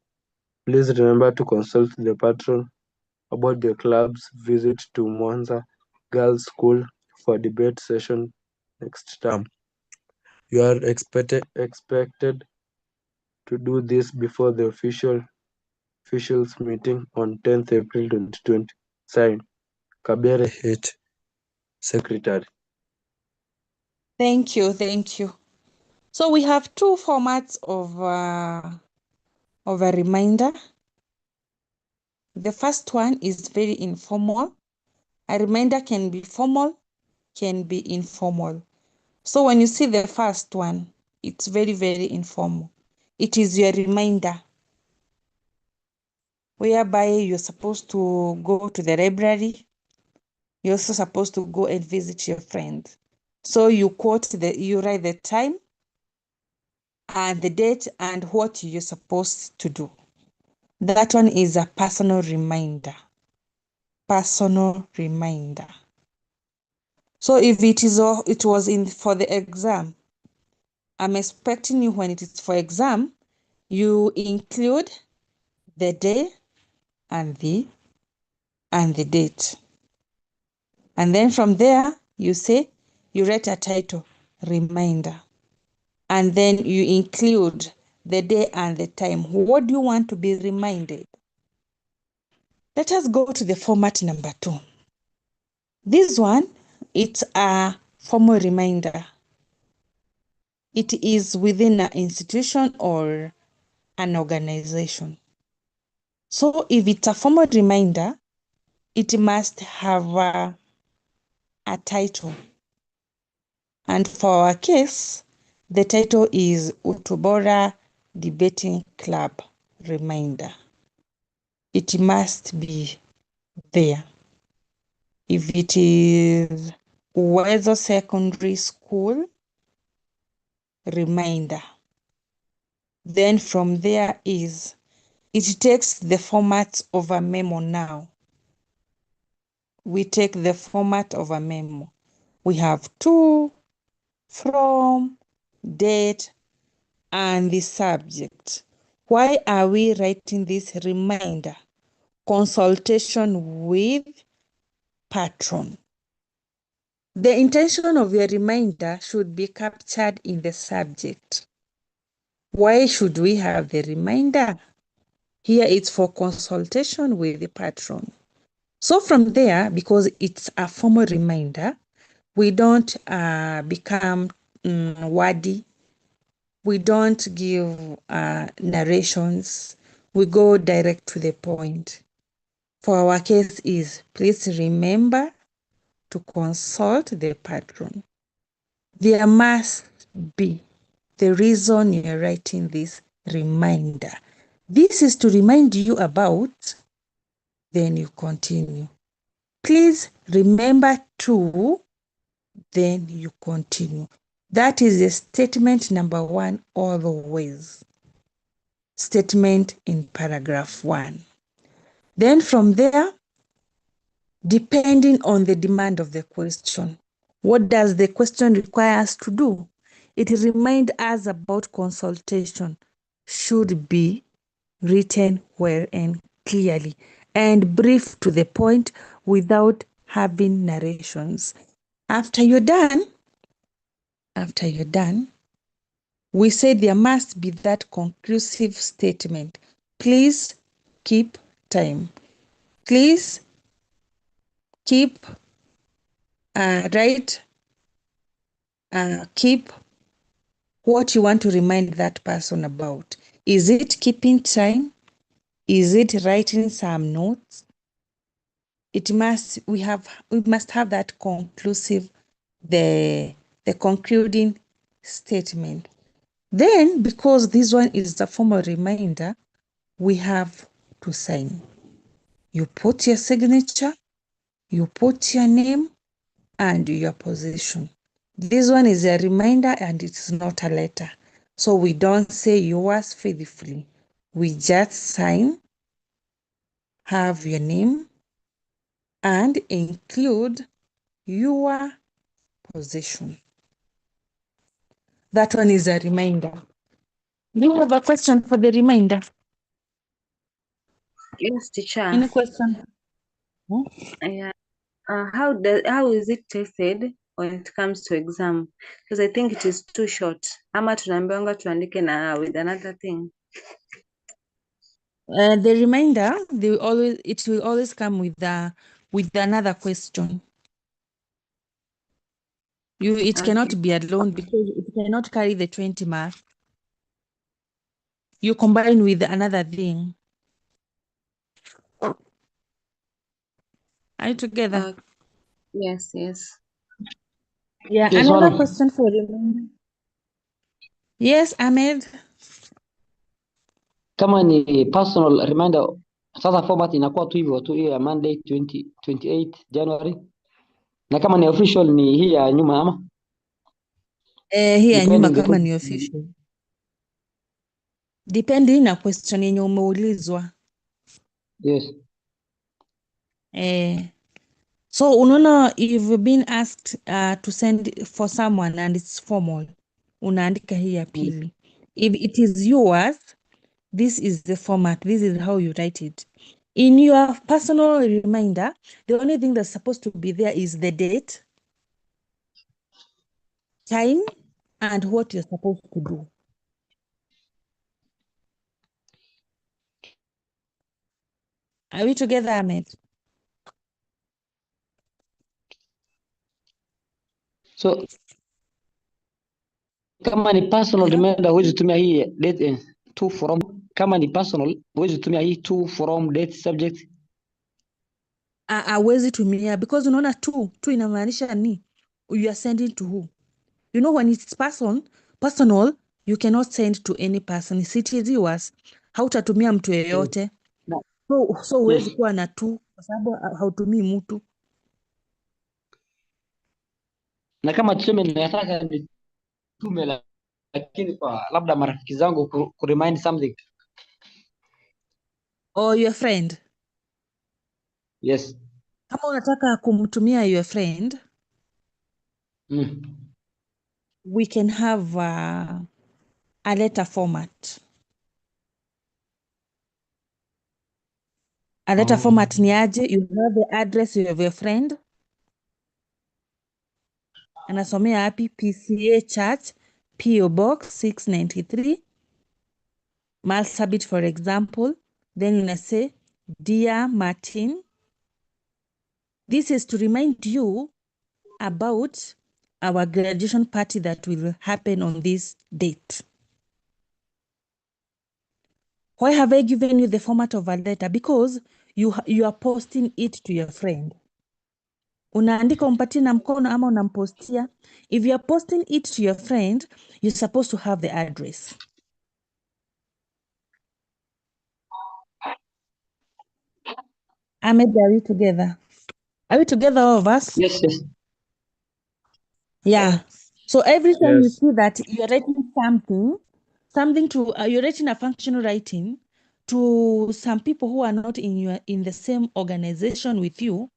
Please remember to consult the patron about the club's visit to Mwanza Girls School for debate session next term. You are expected to do this before the officials meeting on 10th April 2020. Signed, Kabere H. Secretary. Thank you, thank you. So we have two formats of a reminder. The first one is very informal. A reminder can be formal, can be informal. So when you see the first one, it's very, very informal. It is your reminder, whereby you're supposed to go to the library. You're also supposed to go and visit your friend. So you write the time and the date and what you're supposed to do. That one is a personal reminder. Personal reminder. So if it was for the exam, I'm expecting you when it is for exam, you include the day and the date. And then from there, you write a title, reminder. And then you include the day and the time. What do you want to be reminded? Let us go to the format number 2. This one, it's a formal reminder. It is within an institution or an organization. So if it's a formal reminder, it must have a title. And for our case, the title is Utubora Debating Club Reminder. It must be there. If it is Uwezo Secondary School reminder, then from there it takes the format of a memo now. We take the format of a memo. We have to, from, date, and the subject. Why are we writing this reminder? Consultation with patron. The intention of your reminder should be captured in the subject. Why should we have the reminder? Here it's for consultation with the patron. So from there, because it's a formal reminder, we don't become wordy. We don't give narrations. We go direct to the point. For our case is, please remember to consult the patron. There must be the reason you're writing this reminder. This is to remind you about, then you continue. Please remember to, then you continue. That is the statement number 1 always. Statement in paragraph 1. Then from there, depending on the demand of the question, what does the question require us to do? It reminds us about consultation should be written well and clearly and brief to the point without having narrations. After you're done, we say there must be that conclusive statement. Please keep time. Please keep keep what you want to remind that person about. Is it keeping time? Is it writing some notes? We must have that conclusive, the concluding statement. Then, because this one is a formal reminder, we have to sign. You put your signature, you put your name, and your position. This one is a reminder and it's not a letter. So we don't say yours faithfully. We just sign, have your name, and include your position. That one is a reminder. Do you have a question for the reminder? Yes, teacher. Any question? Yeah. How is it tested when it comes to exam? Because I think it is too short. Ama tunaambiwanga tuandike na with another thing. The reminder, it will always come with another question. It cannot be alone because it cannot carry the 20 marks. You combine with another thing. Are you together? Yes, yes. Yeah, Yes, another madam. question for you. Yes, Ahmed. Kama ni personal reminder, sasa format inakuwa tu hivyo tu, hiyo ya Monday 28 January, na kama ni official ni hii ya nyuma ama Hii ya nyuma depending the kama ni official. Depending na question yenye umeulizwa. yes. So unaona, you've been asked to send for someone and it's formal, unaandika hii ya pili. If it is yours, this is the format, this is how you write it. In your personal reminder, the only thing that's supposed to be there is the date, time, and what you're supposed to do. Are we together, Ahmed? So kama ni personal reminder huwezi tumia hii date and to from. Kama ni personal huwezi tumia hii to from date subject. Hawezi tumia because unaona tu inamaanisha ni you are sending to who. You know, when it's personal, you cannot send to any person. If it is yours, hautatumia mtu yeyote. No. So huwezi kuwa na tu kwa sababu hautumii mtu. Na kama tuseme nataka nitume lakini kwa labda marafiki zangu ku remind something. Or your friend. Yes. Kama unataka kumtumia your friend, we can have a letter format. A letter format ni aje? You have the address of your friend. Anasomea hapi PCA Church, PO Box 693, Marsabit, for example. Then you say, Dear Martin, this is to remind you about our graduation party that will happen on this date. Why have I given you the format of a letter? Because you are posting it to your friend. Unaandika umpatie na mkono ama unampostia. If you are posting it to your friend, you're supposed to have the address. Ahmed, are we together? Are we together, all of us? Yes, yes. Yeah. So every time you Yes. see that you're writing something to, you're writing a functional writing to some people who are not in the same organization with you,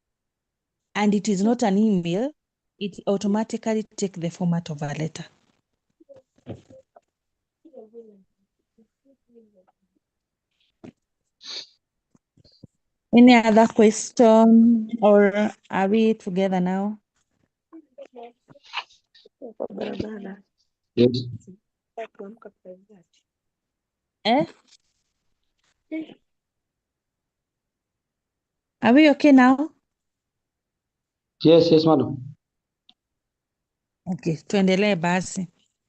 and it is not an email, it automatically take the format of a letter. Any other question, or are we together now? Yes. Are we okay now? Yes, yes, madam. Okay, tuendelee basi.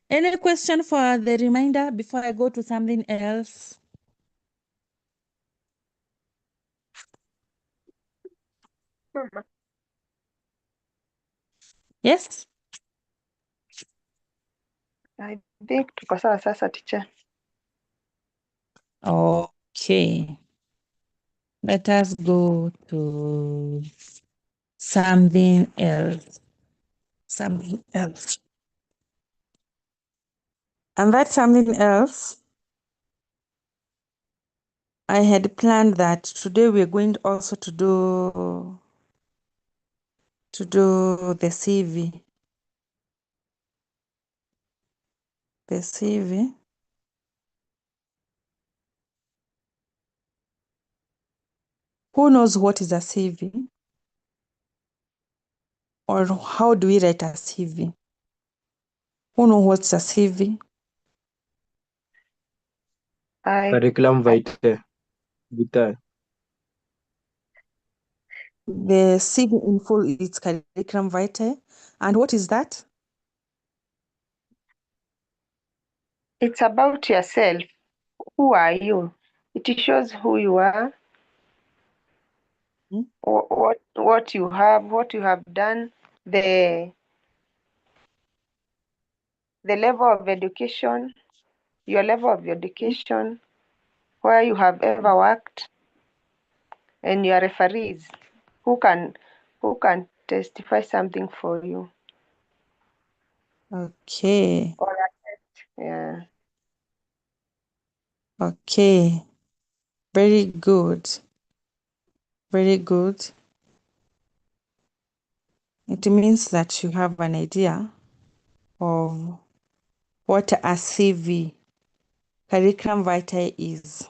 Any question for the reminder before I go to something else? Yes? I think tuko sawa sasa, teacher. Okay. Let us go to something else. Something else. And that something else, I had planned that today we're going also to do the CV. The CV. Who knows what is a CV? Or how do we write a CV? Who knows what's a CV? Curriculum vitae. The CV in full is curriculum vitae. And what is that? It's about yourself. Who are you? It shows who you are. what you have done, the level of education, your level of education, where you have ever worked, and your referees who can testify something for you. Okay. Or attest. Yeah. Okay. Very good. Very good. It means that you have an idea of what a CV, curriculum vitae, is.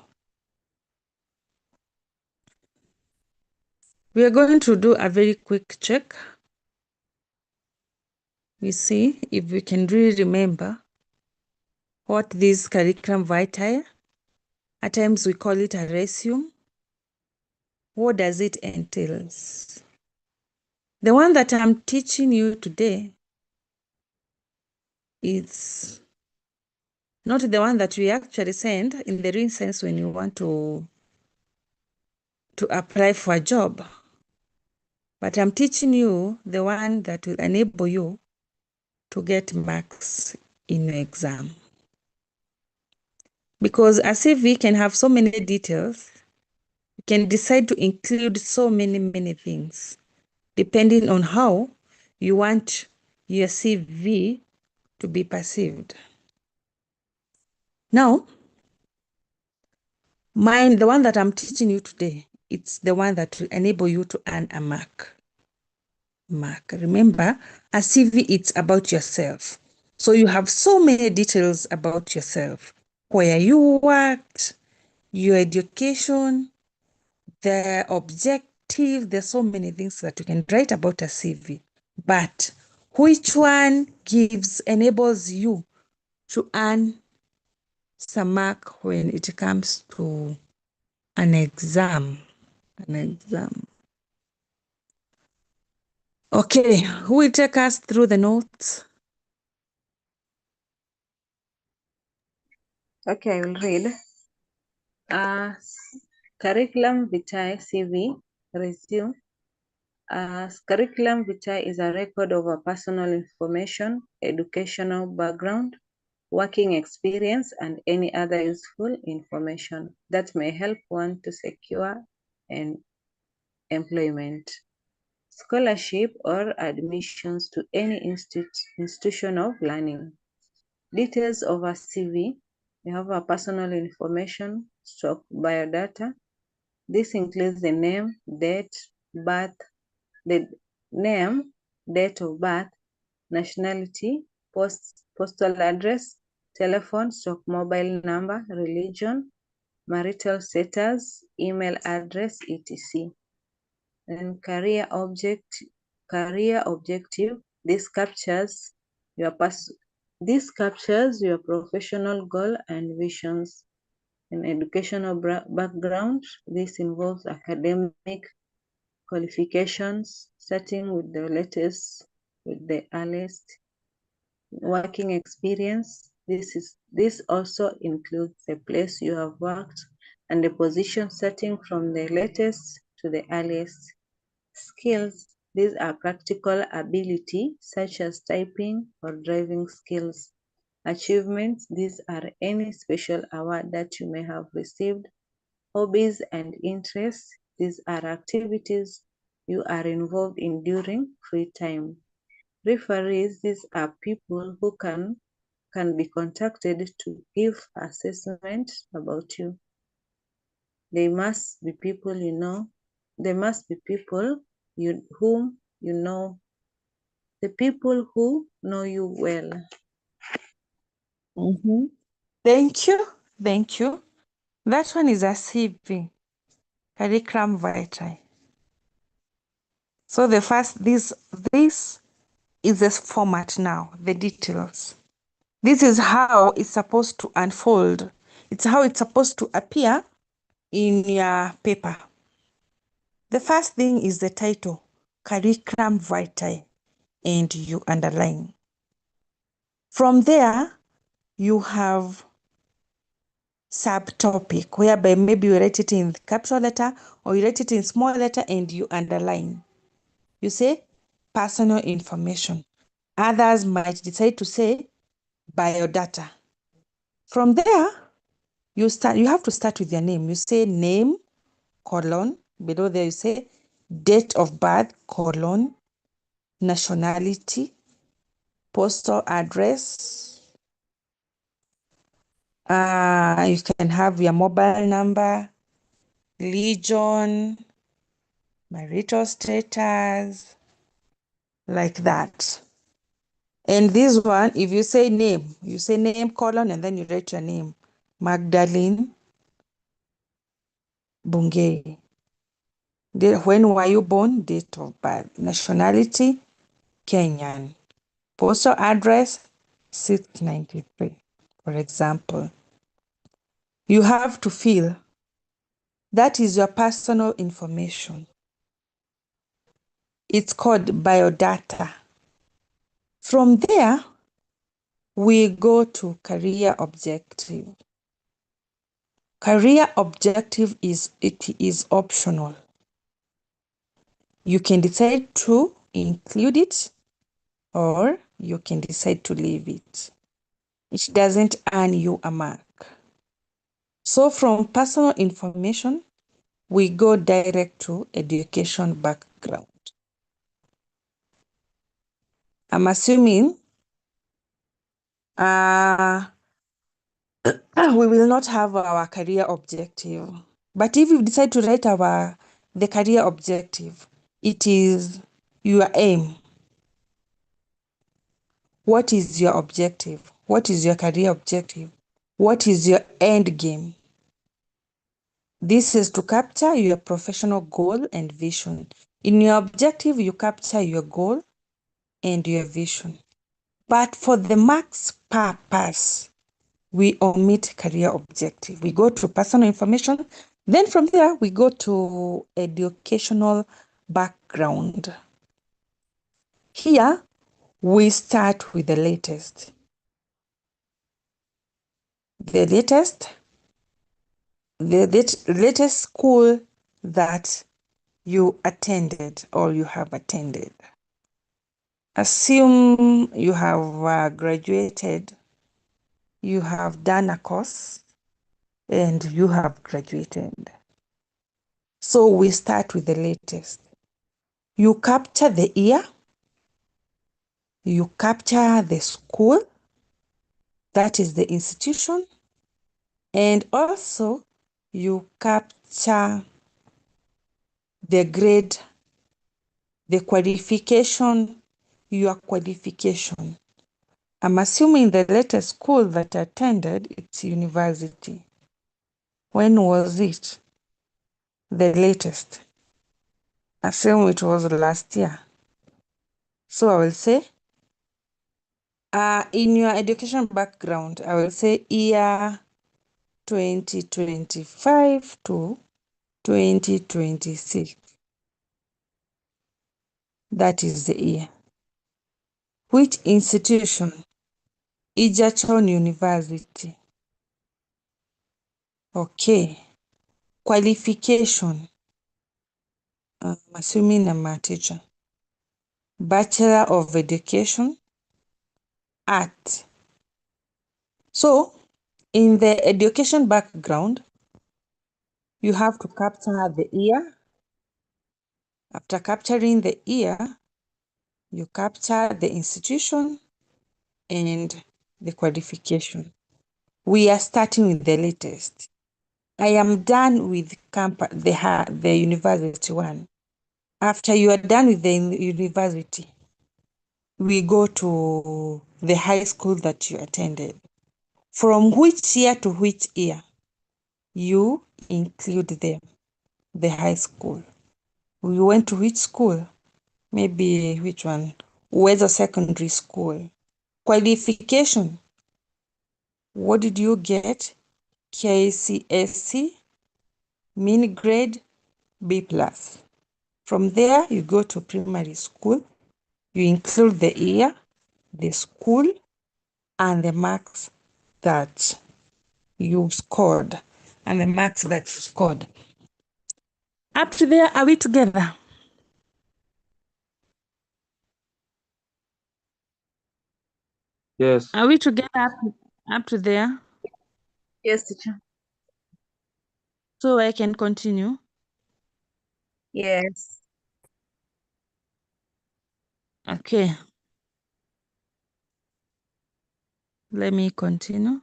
We are going to do a very quick check. We see if we can really remember what this curriculum vitae, at times we call it a resume. What does it entail? The one that I'm teaching you today is not the one that we actually send in the real sense when you want to apply for a job. But I'm teaching you the one that will enable you to get marks in your exam. Because a CV can have so many details, you can decide to include so many things, depending on how you want your CV to be perceived. Now, the one that I'm teaching you today, it's the one that will enable you to earn a mark. Remember, a CV, it's about yourself. So you have so many details about yourself, where you worked, your education, the objective. There's so many things that you can write about a CV. But which one enables you to earn some mark when it comes to an exam? Okay, who will take us through the notes? Okay, I will read. Curriculum vitae CV resume. Curriculum vitae is a record of a personal information, educational background, working experience, and any other useful information that may help one to secure an employment, scholarship, or admissions to any institution of learning. Details of a CV. You have a personal information, biodata. This includes the name, date of birth, nationality, postal address, telephone, mobile number, religion, marital status, email address, etc. And career objective. This captures your professional goal and visions. An educational background. This involves academic qualifications, starting with the earliest. Working experience. This also includes the place you have worked and the position, starting from the latest to the earliest. Skills. These are practical ability such as typing or driving skills. Achievements. These are any special award that you may have received. Hobbies and interests. These are activities you are involved in during free time. Referees. These are people who can be contacted to give assessment about you. They must be people you know. They must be people whom you know. The people who know you well. Thank you. That one is a CV, curriculum vitae. So the first, this is the format now, the details. This is how it's supposed to unfold. It's how it's supposed to appear in your paper. The first thing is the title, curriculum vitae, and you underline. From there, you have subtopic, whereby maybe you write it in capital letter or you write it in small letter and you underline. You say personal information. Others might decide to say biodata. From there, you have to start with your name. You say name, colon, below there you say date of birth, colon, nationality, postal address. You can have your mobile number, religion, marital status, like that. And this one, if you say name, you say name, colon, and then you write your name. Magdalene Bungei. When were you born? Date of birth. Nationality, Kenyan. Postal address, 693, for example. You have to fill. That is your personal information. It's called biodata. From there, we go to career objective. Career objective is optional. You can decide to include it or you can decide to leave it. It doesn't earn you a mark. So from personal information, we go direct to education background. I'm assuming we will not have our career objective. But if you decide to write the career objective, it is your aim. What is your objective? What is your career objective? What is your end game? This is to capture your professional goal and vision. In your objective, you capture your goal and your vision. But for the marks purpose, we omit career objective. We go to personal information. Then from there, we go to educational background. Here, we start with the latest. The latest school that you attended or you have attended. Assume you have graduated, you have done a course, and you have graduated. So we start with the latest. You capture the year, you capture the school, that is the institution, and also you capture the grade, the qualification, your qualification. I'm assuming the latest school that I attended, it's university. When was it? The latest. Assume it was last year. So I will say, in your education background, I will say year 2025 to 2026. That is the year. Which institution? Egerton University. Okay. Qualification. I'm assuming I'm a teacher. Bachelor of Education, Art. So, in the education background, you have to capture the year. After capturing the year, you capture the institution and the qualification. We are starting with the latest. I am done with the university one. After you are done with the university, we go to the high school that you attended. From which year to which year? You include them, the high school. We went to which school? Maybe which one? Uwezo Secondary School. Qualification. What did you get? KCSE, mini grade, B+. From there, you go to primary school. You include the year, the school, and the marks that you scored and the marks that you scored. Up to there, are we together? Yes. Are we together up to there? Yes, teacher. So I can continue. Yes. Okay. Let me continue.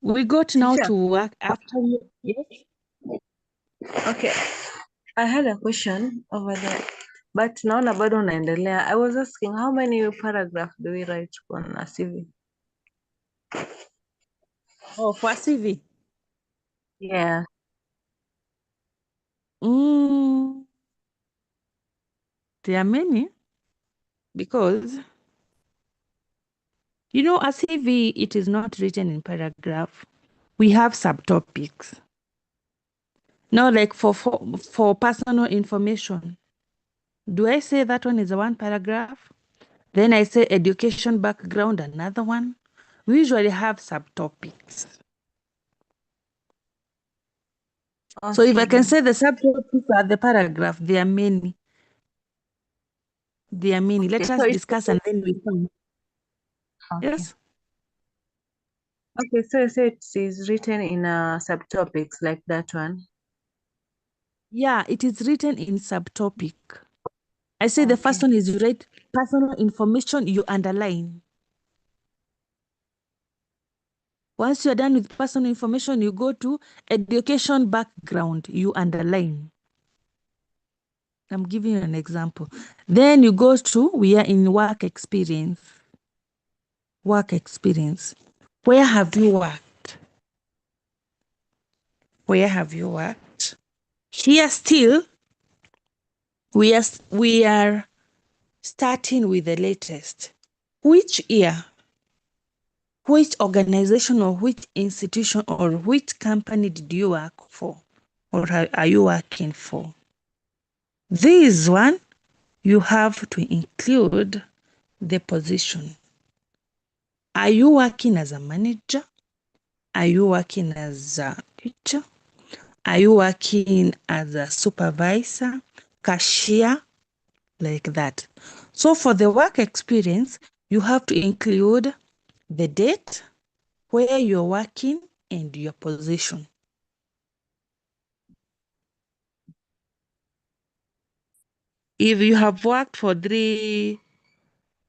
We got now Teacher. to work after you. Yes. Okay. I had a question over there. But naona bado unaendelea. I was asking how many paragraph do we write on a CV? Oh, for CV. Yeah. There are many because you know a CV, it is not written in paragraph. We have subtopics. Now, like for personal information, do I say that one is a one paragraph? Then I say education background, another one. We usually have subtopics. So if I can say the subtopics are the paragraph, there are many. There are many. Let Okay, us so discuss and then we come. okay. Yes. Okay, so you say it is written in subtopics like that one. Yeah, it is written in subtopic. I say the first Okay. one is you write personal information, you underline. Once you're done with personal information, you go to education background, you underline. I'm giving you an example. Then you go to, we are in work experience. Work experience. Where have you worked? Where have you worked? Here still, we are starting with the latest. Which year? Which organization or which institution or which company did you work for? Or are you working for? This one, you have to include the position. Are you working as a manager? Are you working as a teacher? Are you working as a supervisor, cashier, like that? So for the work experience, you have to include the date, where you're working, and your position. If you have worked for 3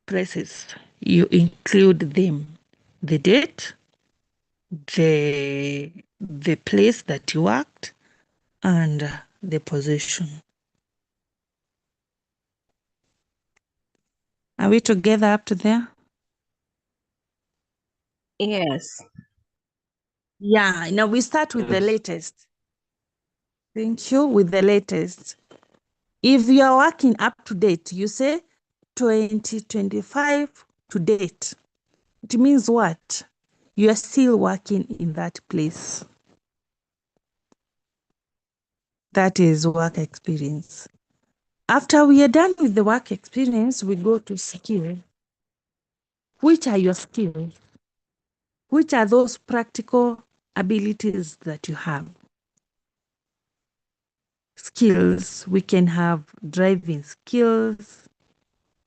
places, you include them. The date, the place that you worked, and the position. Are we together up to there? Yes. Yeah, now we start with the Yes. latest. Thank you, with the latest. If you are working up to date, you say 2025 to date. It means what? You are still working in that place. That is work experience. After we are done with the work experience, we go to skill. Which are your skills? Which are those practical abilities that you have? Skills, we can have driving skills,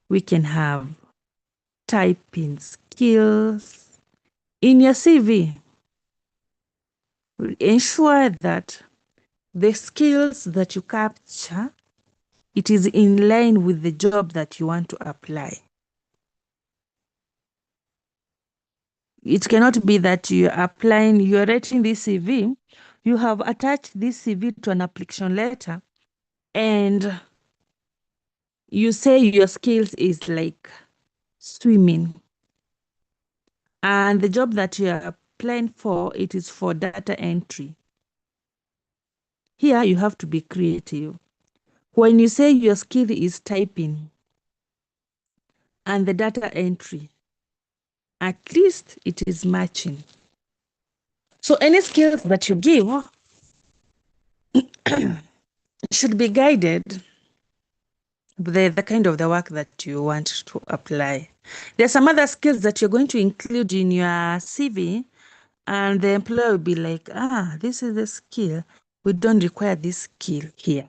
we can have typing skills. In your CV, ensure that the skills that you capture, it is in line with the job that you want to apply. It cannot be that you're writing this CV, you have attached this CV to an application letter, and you say your skills is like swimming. And the job that you are applying for, it is for data entry. Here you have to be creative. When you say your skill is typing and the data entry, at least it is matching. So any skills that you give should be guided the kind of the work that you want to apply. There's some other skills that you're going to include in your CV, and the employer will be like, this is the skill. We don't require this skill here.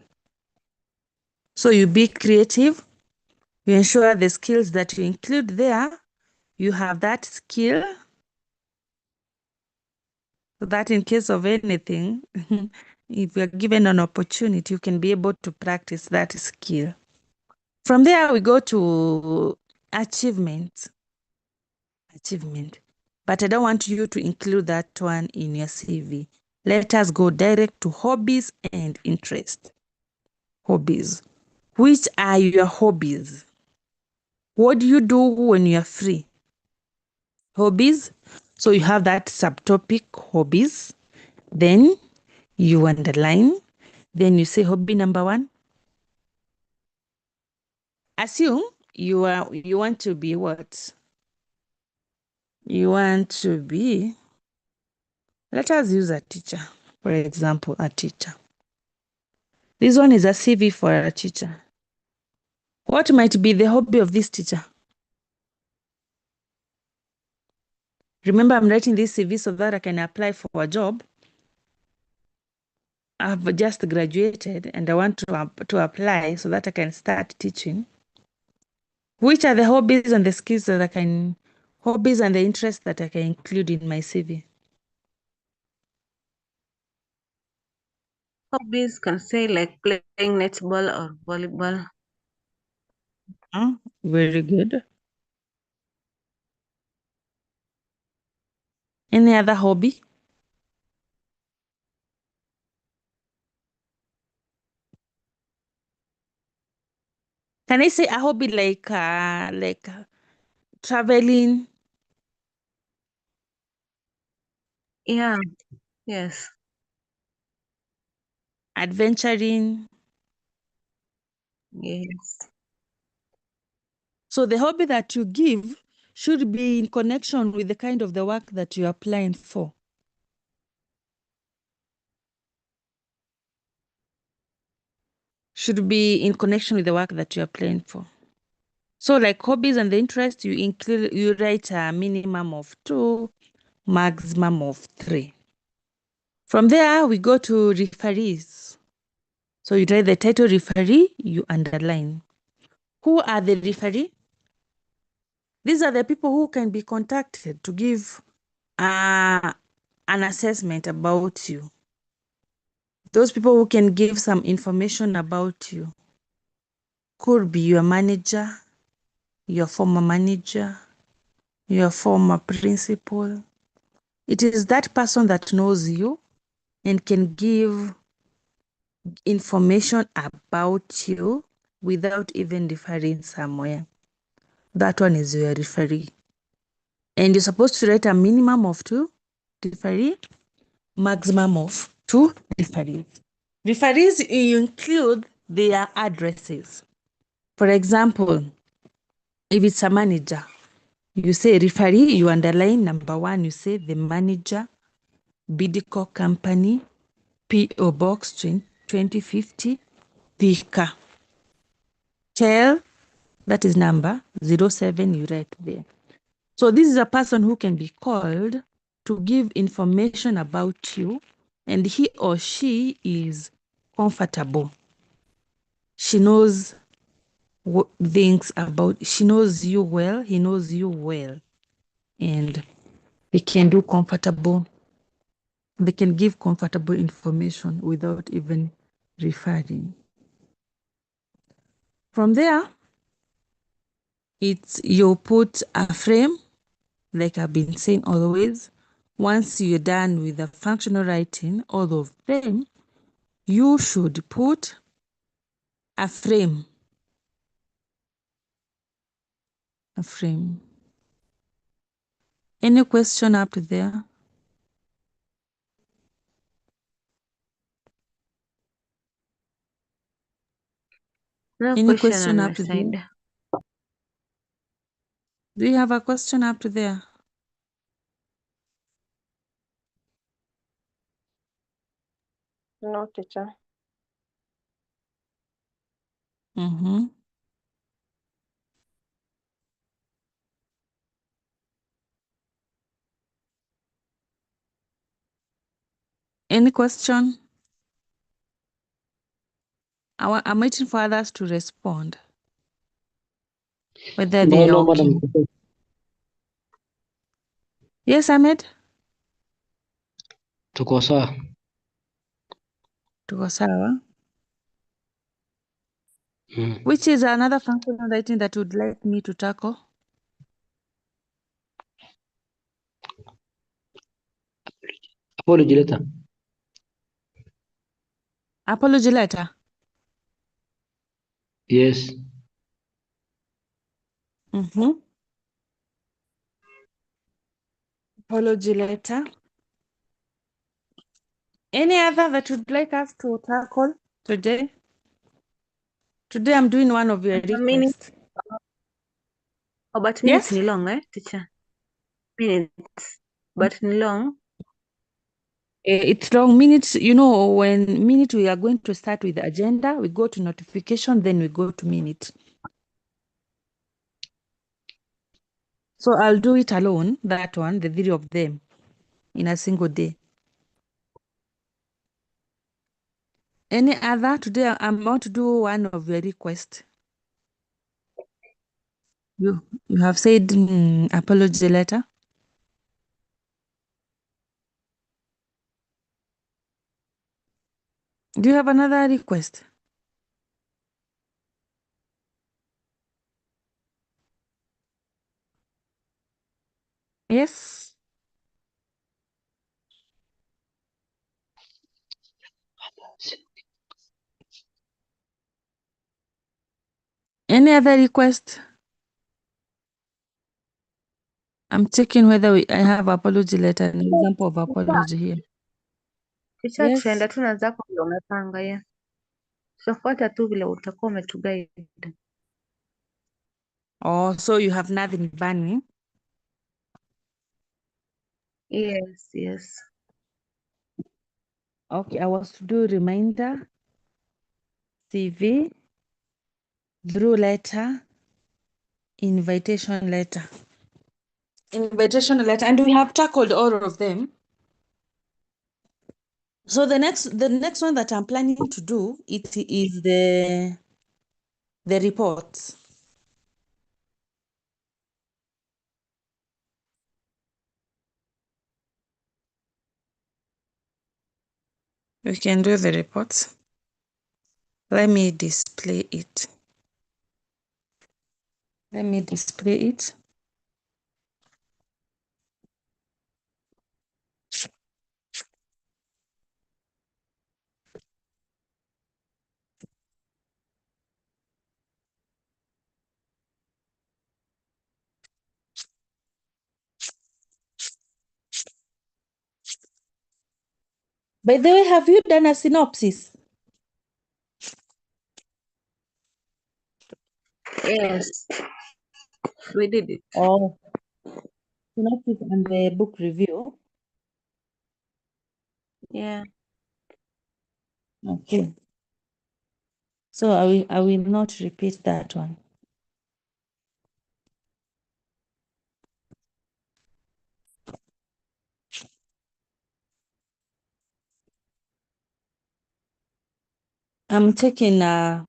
So you be creative. You ensure the skills that you include there, you have that skill, so that in case of anything, if you're given an opportunity, you can be able to practice that skill. From there, we go to achievement. But I don't want you to include that one in your CV. Let us go direct to hobbies and interests. Hobbies. Which are your hobbies? What do you do when you're free? Hobbies. So you have that subtopic, hobbies. Then you underline. Then you say hobby number 1. Assume you want to be what? You want to be, let us use a teacher. For example, a teacher. This one is a CV for a teacher. What might be the hobby of this teacher? Remember, I'm writing this CV so that I can apply for a job. I've just graduated and I want to apply so that I can start teaching. Which are the hobbies and the skills that hobbies and the interests that I can include in my CV? Hobbies can say like playing netball or volleyball. Very good. Any other hobby? Can I say a hobby like traveling? Yeah, yes. Adventuring? Yes. So the hobby that you give should be in connection with the kind of the work that you're applying for. Should be in connection with the work that you're applying for. So like hobbies and the interest, you write a minimum of 2, maximum of 3. From there, we go to referees. So you write the title referee, you underline. Who are the referee? These are the people who can be contacted to give an assessment about you. Those people who can give some information about you. Could be your manager, your former manager, your former principal. It is that person that knows you and can give information about you without even referring somewhere. That one is your referee. And you're supposed to write a minimum of 2 referee, maximum of 2 referees. Referees, you include their addresses. For example, if it's a manager, you say referee, you underline number 1, you say the manager, Bidco Company, P.O. Box 2050, Thika. Tell, that is number 07, you write there. So this is a person who can be called to give information about you, and he or she is comfortable. She knows things about, she knows you well, he knows you well, and they can do comfortable, they can give comfortable information without even referring. From there, you put a frame, like I've been saying always. Once you're done with the functional writing, all of them, you should put a frame. A frame. Any question up there? No Any question question on my up there? side. Do you have a question up there? No, teacher. Mm-hmm. Any question? I'm waiting for others to respond. Whether they are No, okay. Madam Secretary. Yes, Ahmed? Tuko sawa. Tuko sawa. Mm. Which is another functional writing that would like me to tackle? Apology letter. Apology letter. Yes. Apology letter. Any other that would like us to tackle today? Today I'm doing one of your Minute. requests. Oh, but minutes Yes? ni long, teacher? Minutes. But ni long. It's long minutes. You know, when minute we are going to start with the agenda, we go to notification, then we go to minute. So I'll do it alone, that one, the three of them, in a single day. Any other? Today I'm about to do one of your requests. You have said apology letter. Do you have another request? Yes? Any other request? I'm checking whether I have apology letter, an example of apology here. Teacher, Yes. tutaenda tu na zako vile umepanga, yes. Tutafuata tu vile utakuwa umetuguide. Oh, so you have nothing burning? Yes, yes. Okay, I was to do reminder, CV, through letter, invitation letter. Invitation letter, and we have tackled all of them. So the next one that I'm planning to do, it is the reports. We can do the reports. Let me display it. Let me display it. By the way, have you done a synopsis? Yes. We did it. Oh, synopsis and the book review. Yeah. Okay. So I will not repeat that one. I'm taking now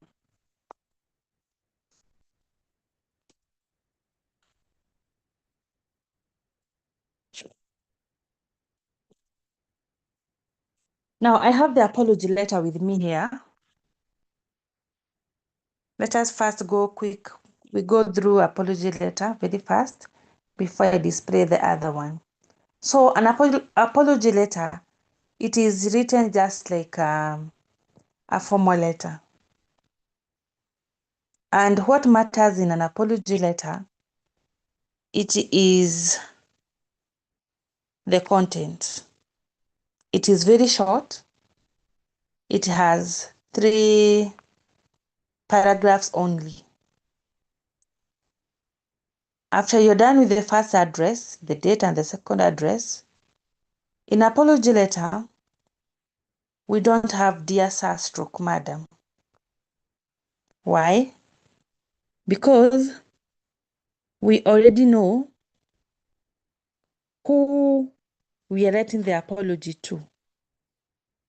I have the apology letter with me here. Let us first go quick. We go through apology letter very fast before I display the other one. So an apology letter, it is written just like a formal letter. And what matters in an apology letter, it is the content. It is very short. It has 3 paragraphs only. After you're done with the first address, the date and the second address, in apology letter, we don't have dear sir stroke madam. Why? Because we already know who we are writing the apology to.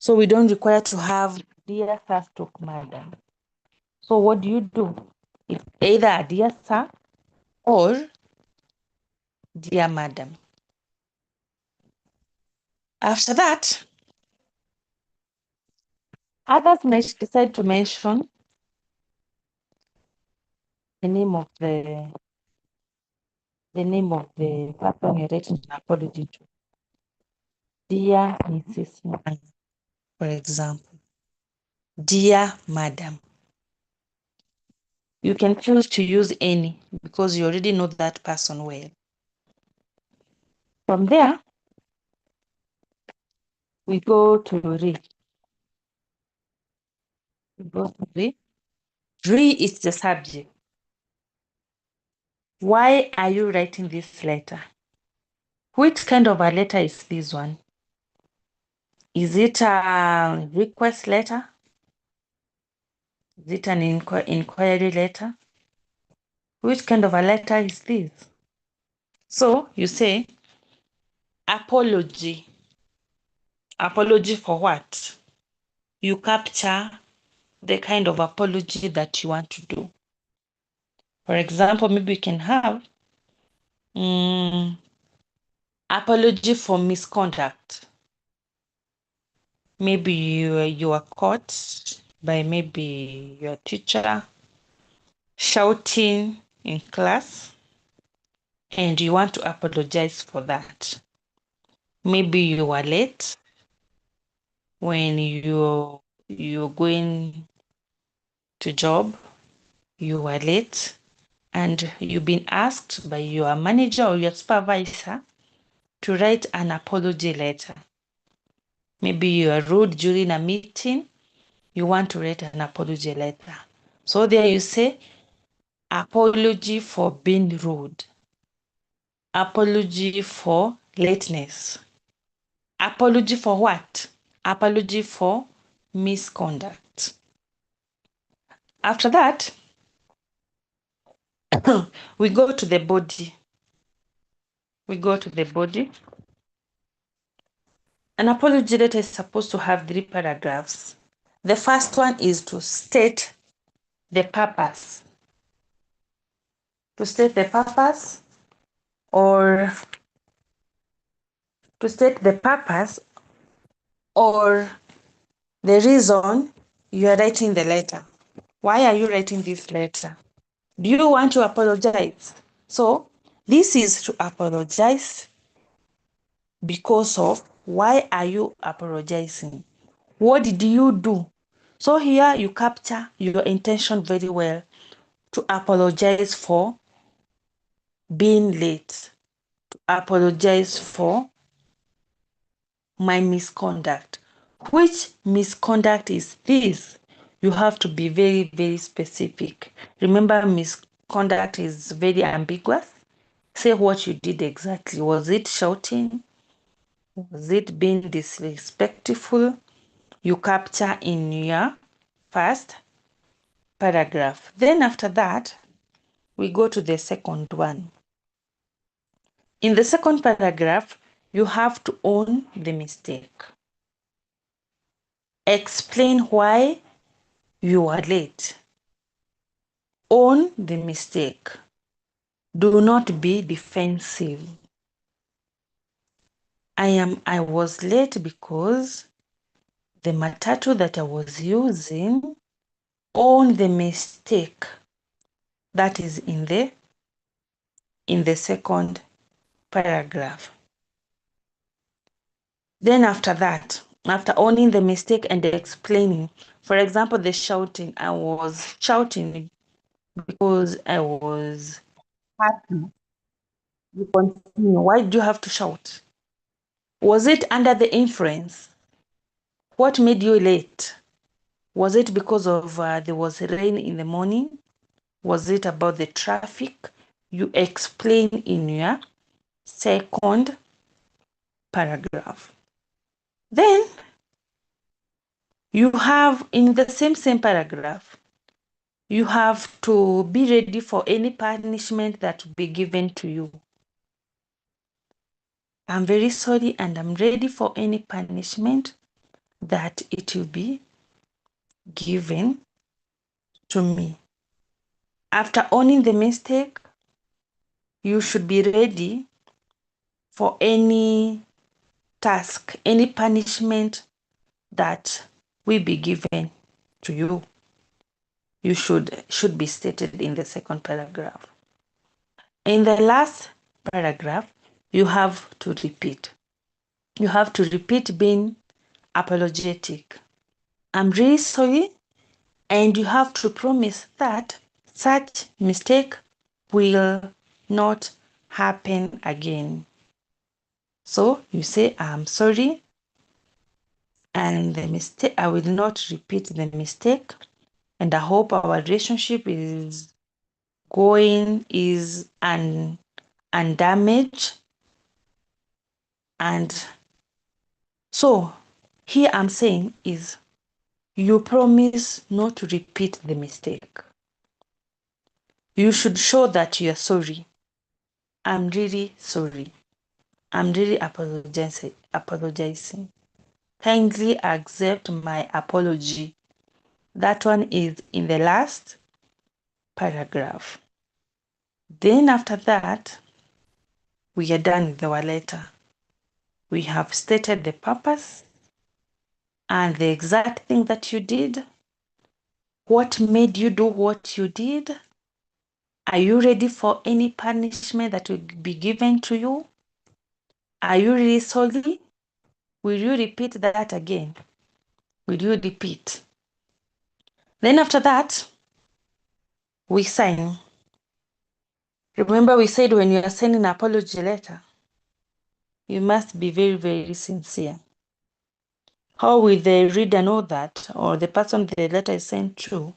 So we don't require to have dear sir stroke madam. So what do? It's either dear sir or dear madam. After that, others may decide to mention the name of the person you're writing an apology to. Dear Mrs. Young, for example. Dear Madam. You can choose to use any because you already know that person well. From there, we go to re. Re is the subject. Why are you writing this letter? Which kind of a letter is this one? Is it a request letter? Is it an inquiry letter? Which kind of a letter is this? So you say apology. Apology for what? You capture the kind of apology that you want to do. For example, maybe you can have apology for misconduct. Maybe you are caught by maybe your teacher shouting in class and you want to apologize for that. Maybe you were late when you're going to job, you were late and you've been asked by your manager or your supervisor to write an apology letter. Maybe you are rude during a meeting, you want to write an apology letter. So there you say, apology for being rude, apology for lateness, apology for what? Apology for misconduct. After that, we go to the body. An apology letter is supposed to have 3 paragraphs. The first one is to state the purpose. To state the purpose or the reason you are writing the letter. Why are you writing this letter? Do you want to apologize? So this is to apologize because of why are you apologizing? What did you do? So here you capture your intention very well to apologize for being late, to apologize for my misconduct. Which misconduct is this? You have to be very, very specific. Remember, misconduct is very ambiguous. Say what you did exactly. Was it shouting? Was it being disrespectful? You capture in your first paragraph. Then after that, we go to the second one. In the second paragraph, you have to own the mistake. Explain why you are late. Own the mistake. Do not be defensive. I was late because the matatu that I was using. Own the mistake that is in the second paragraph. Then after that, after owning the mistake and explaining, for example, the shouting, I was shouting because I was happy. You continue. Why do you have to shout? Was it under the influence? What made you late? Was it because of there was rain in the morning? Was it about the traffic? You explain in your second paragraph. Then you have in the same paragraph, you have to be ready for any punishment that will be given to you. I'm very sorry and I'm ready for any punishment that it will be given to me. After owning the mistake, you should be ready for any task, any punishment that will be given to you. You should be stated in the second paragraph. In the last paragraph, you have to repeat. You have to repeat being apologetic. I'm really sorry, and you have to promise that such mistake will not happen again. So you say, I'm sorry, and the mistake, I will not repeat the mistake, and I hope our relationship is undamaged. And so here I'm saying is you promise not to repeat the mistake. You should show that you are sorry. I'm really sorry. I'm really apologizing. Kindly accept my apology. That one is in the last paragraph. Then after that, we are done with our letter. We have stated the purpose and the exact thing that you did. What made you do what you did? Are you ready for any punishment that will be given to you? Are you really sorry? Will you repeat that again? Will you repeat? Then after that, we sign. Remember we said when you are sending an apology letter, you must be very, very sincere. How will the reader know that, or the person the letter is sent to,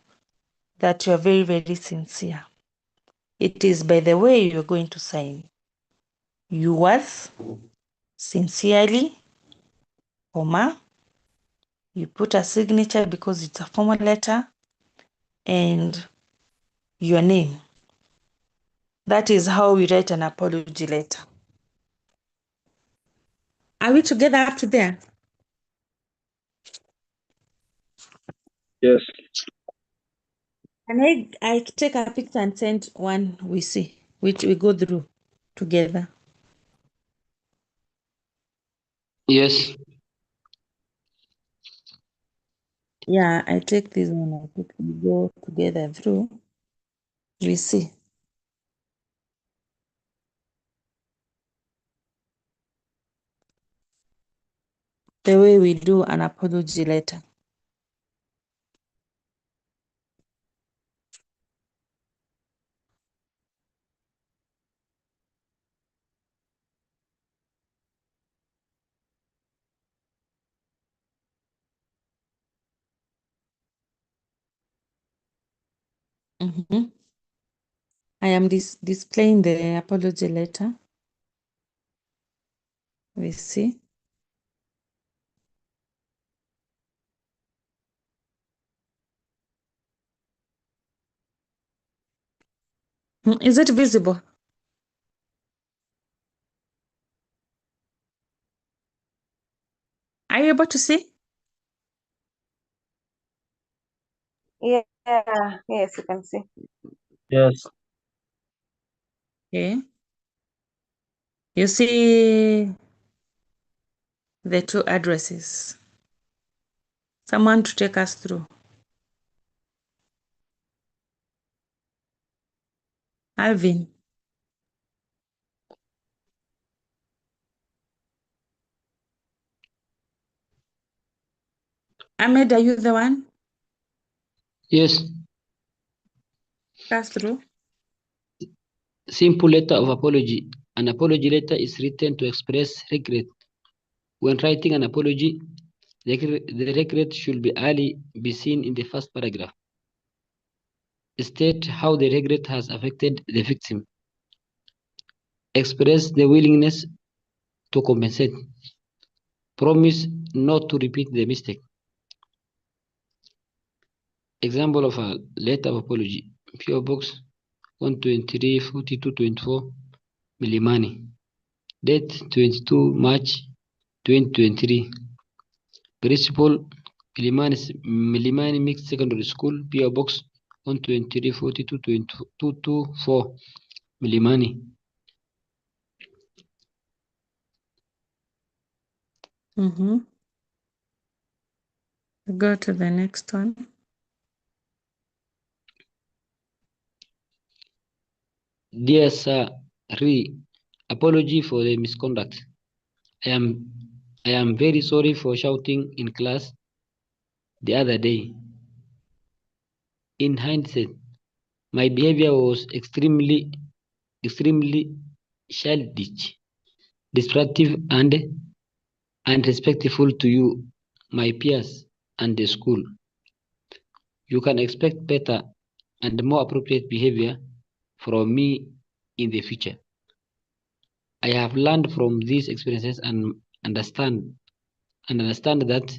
that you are very, very sincere? It is by the way you're going to sign. Yours, sincerely, comma, you put a signature because it's a formal letter, and your name. That is how we write an apology letter. Are we together up to there? Yes. Can I take a picture and send one we see, which we go through together? Yes. Yeah, I take this one. We go together through. We see. The way we do an apology letter. I am displaying the apology letter. We see. Is it visible? Are you able to see? Yeah, yes, you can see. Yes. Okay. You see the two addresses. Someone to take us through. Alvin. Ahmed, are you the one? Yes. Pass through. Simple letter of apology. An apology letter is written to express regret. When writing an apology, the regret should be seen in the first paragraph. State how the regret has affected the victim. Express the willingness to compensate. Promise not to repeat the mistake. Example of a letter of apology. PO Box 123 4224 Milimani. Date 22 March 2023. Principal, Milimani Mixed Secondary School, PO Box 12342-224, Milimani. Go to the next one. Dear Sir, apology for the misconduct. I am very sorry for shouting in class the other day. In hindsight, my behavior was extremely childish, disruptive, and unrespectful to you, my peers, and the school. You can expect better and more appropriate behavior from me in the future. I have learned from these experiences and understand that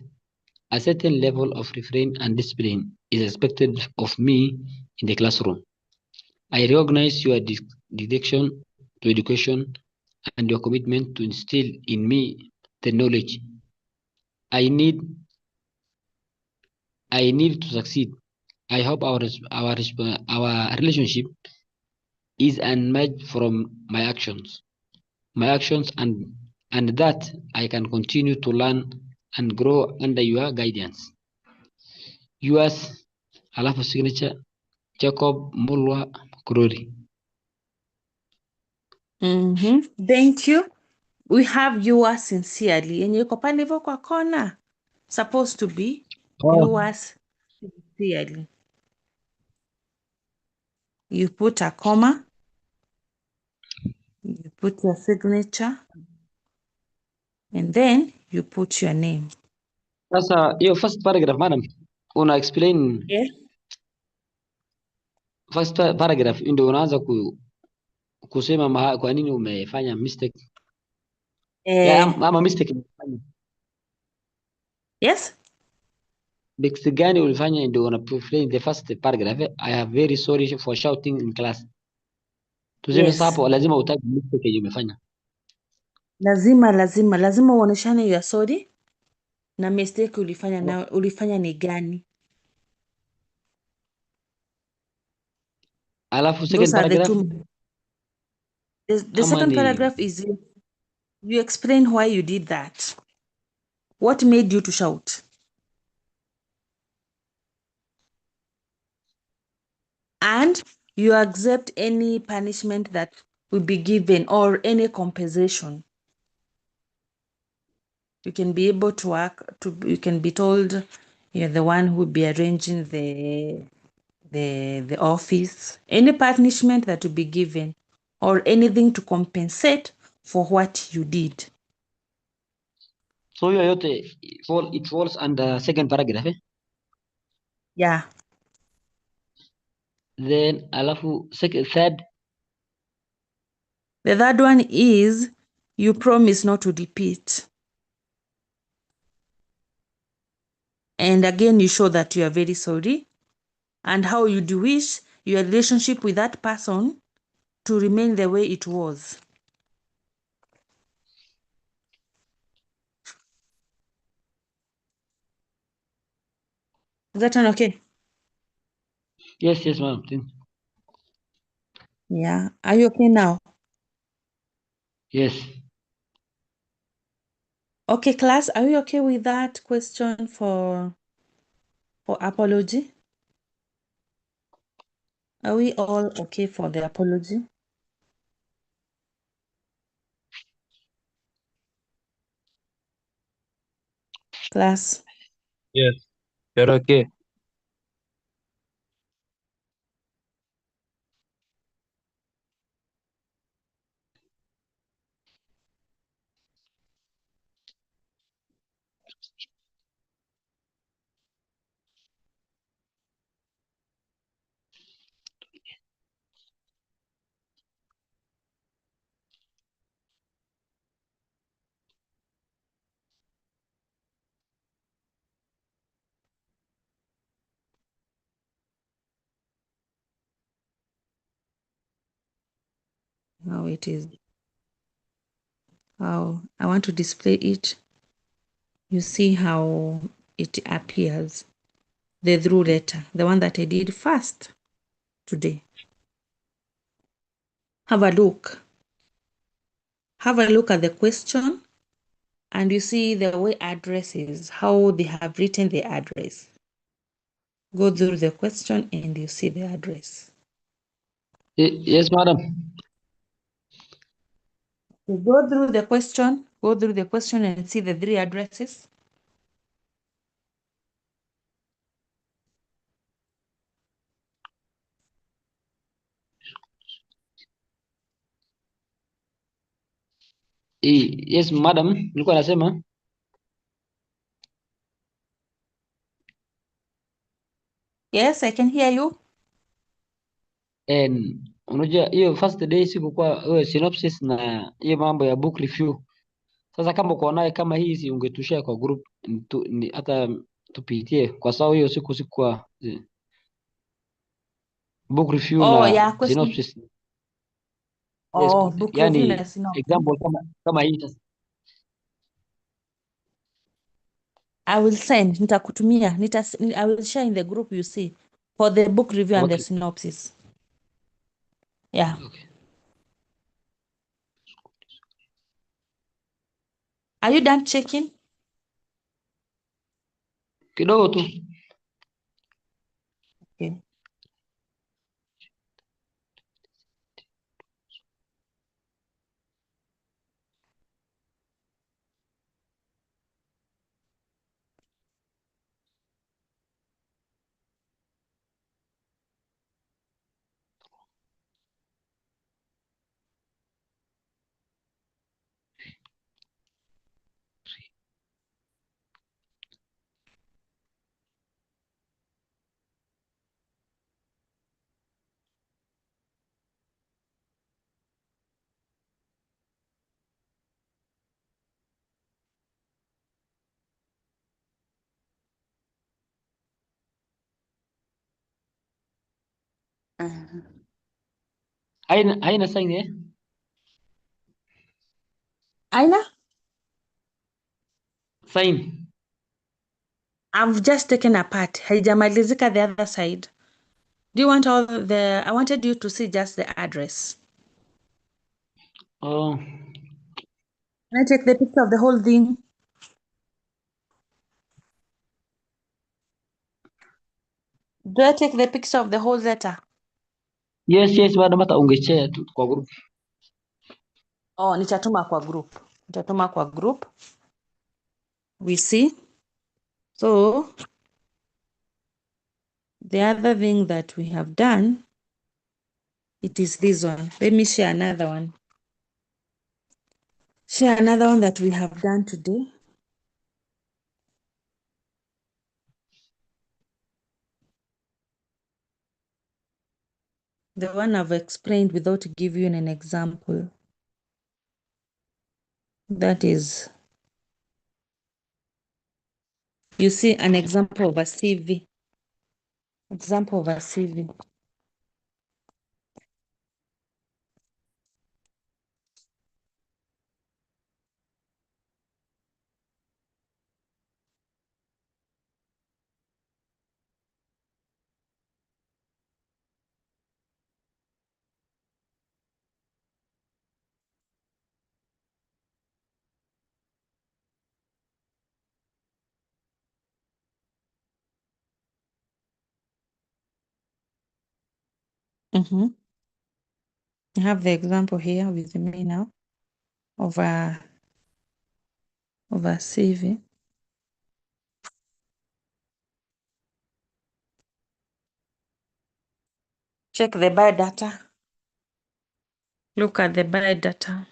a certain level of restraint and discipline is expected of me in the classroom. I recognize your dedication to education and your commitment to instill in me the knowledge I need to succeed. I hope our relationship is unmatched from my actions and that I can continue to learn and grow under your guidance. Yours, alafu signature, Jacob Mulwa Kurori. Thank you. We have yours sincerely. Yenye iko pale hivyo kwa kona. Supposed to be yours sincerely. You put a comma. You put your signature. And then you put your name. Sasa hiyo first paragraph madam, una explain Yes. first paragraph ndio unaanza kusema kwa nini umefanya mistake. Ama mistake umefanya. Yes. Mistake gani ulifanya ndio una explain the first paragraph. I am very sorry for shouting in class. Tuseme Yes. sasa hapo lazima utaje mistake yenye umefanya. Lazima uoneshane you are sorry na mistake ulifanya ni gani. Alafu second Those are the paragraph. two. The second paragraph is you explain why you did that. What made you to shout? And you accept any punishment that will be given or any compensation. You can be able to you can be told you're the one who will be arranging the office. Any punishment that will be given or anything to compensate for what you did. So hiyo yote it falls under second paragraph. Yeah. Then alafu third. The third one is you promise not to repeat. And again, you show that you are very sorry and how you do wish your relationship with that person to remain the way it was. Is that one okay? Yes, ma'am. Yeah. Are you okay now? Yes. Okay, class, are we okay with that question for apology? Are we all okay for the apology? Class? Yes, you're okay. How it is. How I want to display it. you see how it appears. The through letter, the one that I did first today. Have a look. Have a look at the question, and you see the way address is, how they have written the address. Go through the question and you see the address. Yes, madam. You go through the question and see the 3 addresses. Yes, madam. Nilikuwa nasema Yes, I can hear you. unajua hiyo first day sikukuwa synopsis na hiyo mambo ya book review. Sasa kama uko naye kama hizi ungetushare kwa group hata tupitie, kwa sababu hiyo siku sikuwa book review Oh, na yeah, question. synopsis. Yes, Oh, book review yani na synopsis. example kama hii sasa. I will send, nitakutumia, I will share in the group, you see, for the book review and the Okay. synopsis. Yeah. Okay. Are you done checking? Kidogo tu. Okay. Haina sign Aina? Sign. I've just taken apart. Haijamalizika the other side. Do you want all the, I wanted you to see just the address. Oh. Can I take the picture of the whole thing? Do I take the picture of the whole letter? Yes, madam, hata ungeshare tu kwa group. Oh, nitatuma kwa group. Nitatuma kwa group. We see. So, the other thing that we have done, it is this one. Let me share another one. Share another one that we have done today. The one I've explained without giving you an example. That is, you see an example of a CV. Example of a CV. I have the example here with me now of a CV. Check the biodata. Look at the biodata.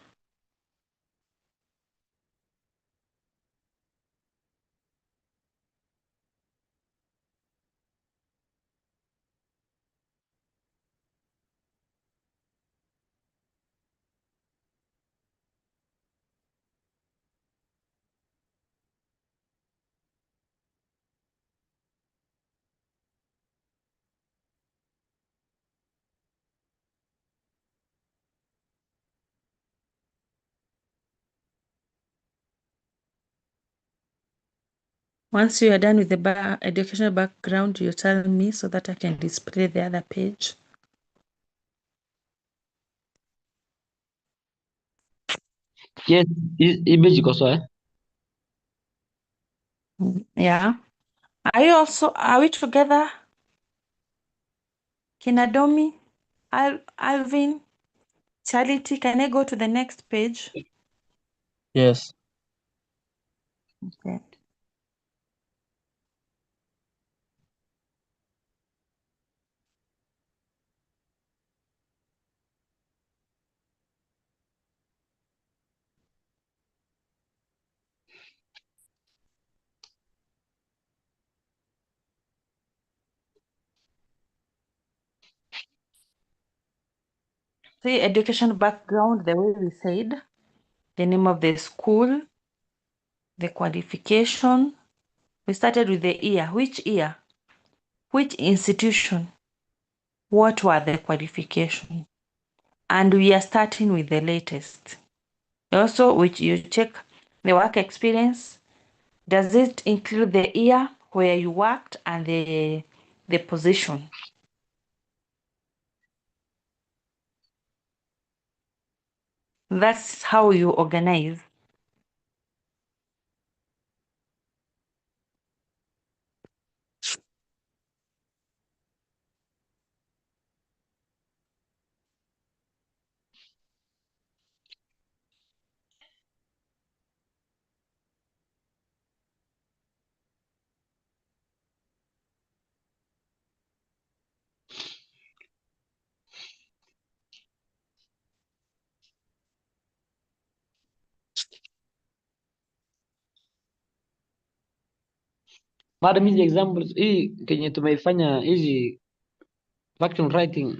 Once you are done with the educational background, you tell me so that I can display the other page. Yes, image iko sawa. Yeah. Are we together? Kinadomi, Alvin, Charity, can I go to the next page? Yes. Okay. See, education background, the way we said, the name of the school, the qualification. We started with the year. Which year? Which institution? What were the qualifications? And we are starting with the latest. Also, which you check the work experience. Does it include the year where you worked and the position? That's how you organize. Madam, hizi examples hii kenye tumeifanya hizi faction writing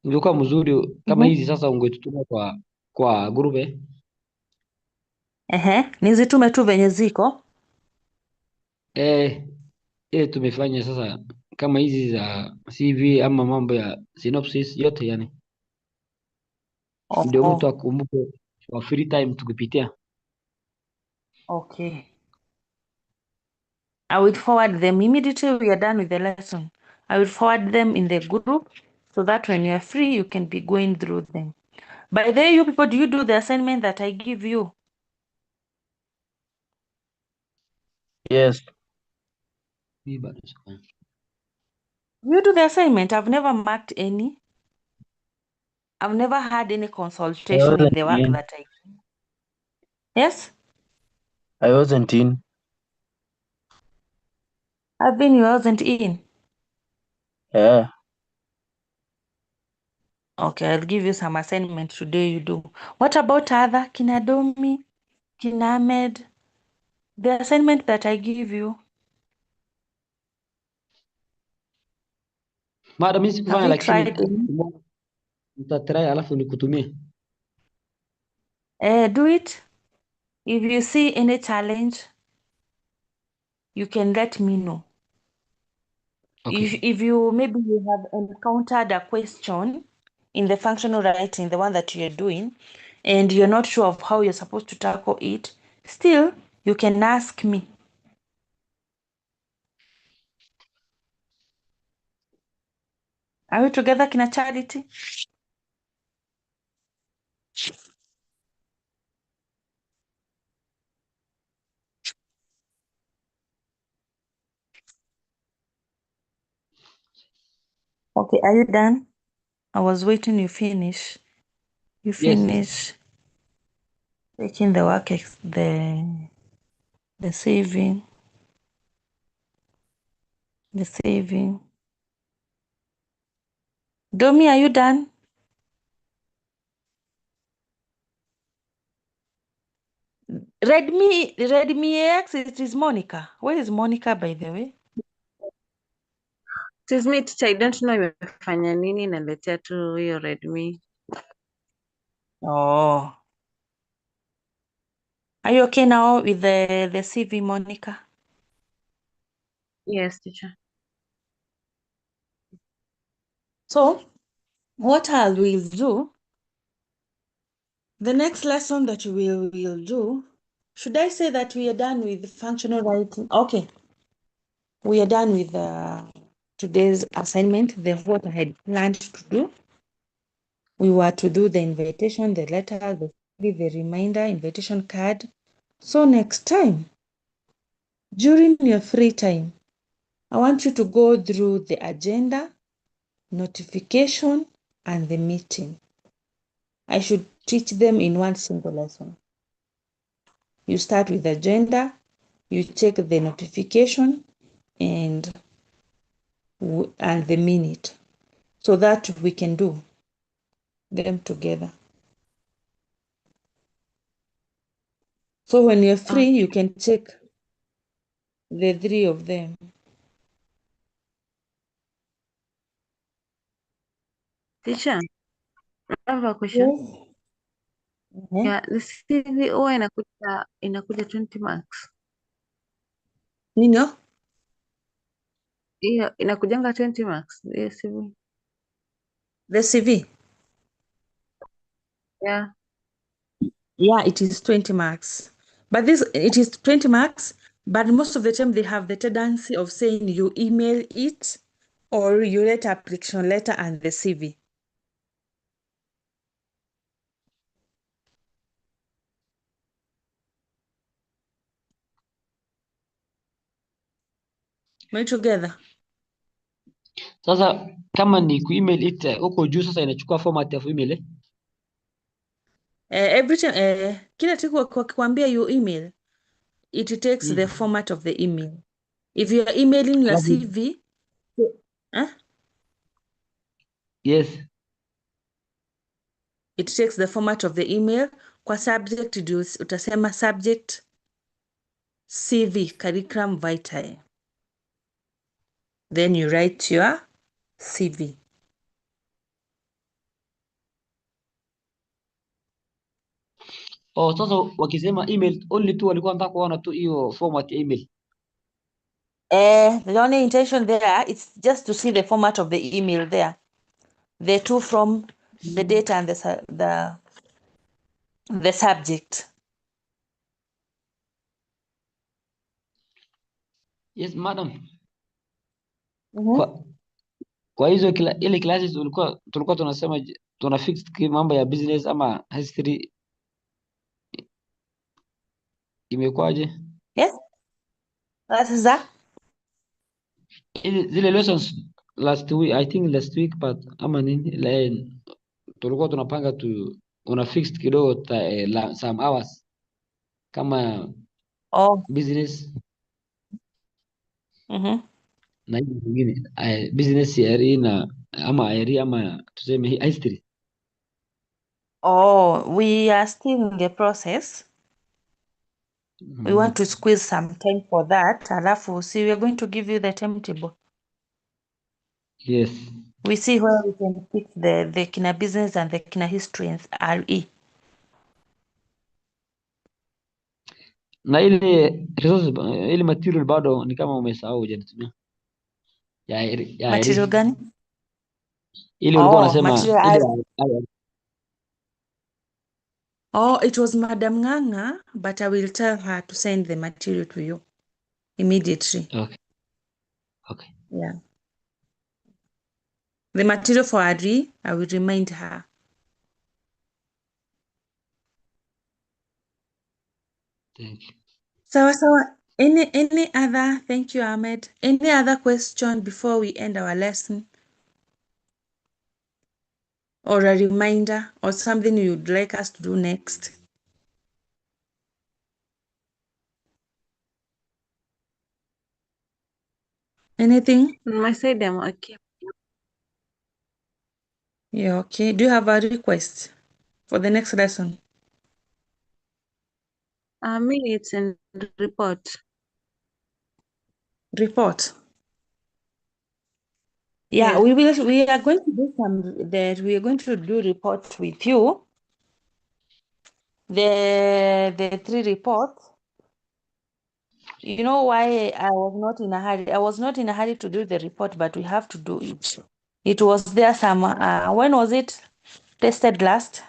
ingekuwa mzuri kama hizi sasa ungetutuma kwa group Nizitume tu venye ziko. tumefanya sasa kama hizi za CV ama mambo ya synopsis yote yani. Ndio mtu akumbuke kwa free time tukipitia. Okay. I will forward them immediately we are done with the lesson. I will forward them in the group so that when you are free, you can be going through them. By the way, you people, do you do the assignment that I give you? Yes. Hii bado siko. You do the assignment. I've never marked any. I've never had any consultation in the work that I. Yes? I wasn't in. I've been, you wasn't in. Yeah. Okay, I'll give you some assignment today you do. What about other Kinadomi, Kinamed? The assignment that I give you. Madam, hizi Have kufanya you lakini tried them? nitatry alafu nikutumie. Do it. If you see any challenge, you can let me know. Okay. If you maybe you have encountered a question in the functional writing, the one that you're doing, and you're not sure of how you're supposed to tackle it, still you can ask me. Are we together, Kina Charity? Okay, are you done? I was waiting you finish. You Yes. finish taking the work, the saving, the saving. Domi, are you done? Redmi X, it is Monica. Where is Monica, by the way? It is me, teacher. I don't know imefanya nini, naletea tu hiyo Redmi. Oh. Are you okay now with the CV, Monica? Yes, teacher. So, what I will do, the next lesson that we will do Should I say that we are done with functional writing? Okay. We are done with today's assignment, what I had planned to do. We were to do the invitation, the letter, the reminder, invitation card. So next time, during your free time, I want you to go through the agenda, notification, and the meeting. I should teach them in one single lesson. You start with agenda, you check the notification and the minute, so that we can do them together. So when you're free, you can check the three of them. Teacher, I have a question. Yes. Yeah, the CV huwa inakuja 20 marks. Nino? Hiyo inakujanga 20 marks, the CV. The CV? Yeah. Yeah, it is 20 marks. But it is 20 marks, but most of the time they have the tendency of saying you email it or you write application letter and the CV. Are we together? Sasa kama ni kuemail it huko juu sasa inachukua format ya email Every time, kila siku wakikwambia you email, it takes the format of the email. If you are emailing your Alafu- CV, Yes. it takes the format of the email. Kwa subject utasema subject CV curriculum vitae. Then you write your CV. Oh, sasa wakisema email only tu walikuwa wanataka kuona tu hiyo format ya email. The only intention there is just to see the format of the email there. The two from the date and the subject. Yes, madam. Kwa hizo ile classes tulikuwa tunasema tuna fix mambo ya business ama history imekwaje? Yes, that is that. Zile lessons last week but ama nini tulikuwa tunapanga una fixed kidogo some hours kama business na hizo zingine business CRE na ama IRE ama tuseme history. We are still in the process. We want to squeeze some time for that. Alafu, see, we are going to give you the timetable. Yes. We see where we can pick the kina business and the kina history and RE. Na ile resources ile material bado ni kama umesahau hujanitumia. Ya Material gani? ile ulikuwa unasema material it was Madam Nganga, but I will tell her to send the material to you immediately. Okay. Yeah. The material for RE, I will remind her. Thank you. Sawa. Any other? Thank you, Ahmed. Any other question before we end our lesson? Or a reminder or something you'd like us to do next? Anything? On my side, I'm okay. Yeah, okay. Do you have a request for the next lesson? Minutes and report. Report. Yeah, Yes. we are going to do we are going to do report with you. The 3 reports. You know why I was not in a hurry? I was not in a hurry to do the report, but we have to do it. It was there some when was it tested last?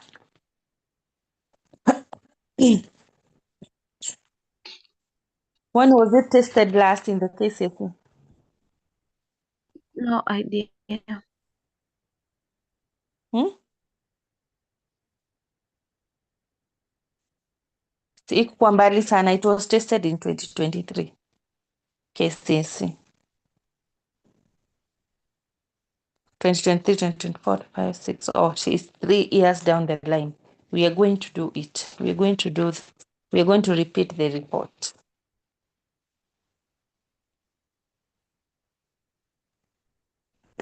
When was it tested last in the KCSE? No idea. Ikuwa mbali sana. It was tested in 2023 KCSE. 2023, 2024, 5, 6. Oh, she's 3 years down the line. We are going to do it. We are going to repeat the report.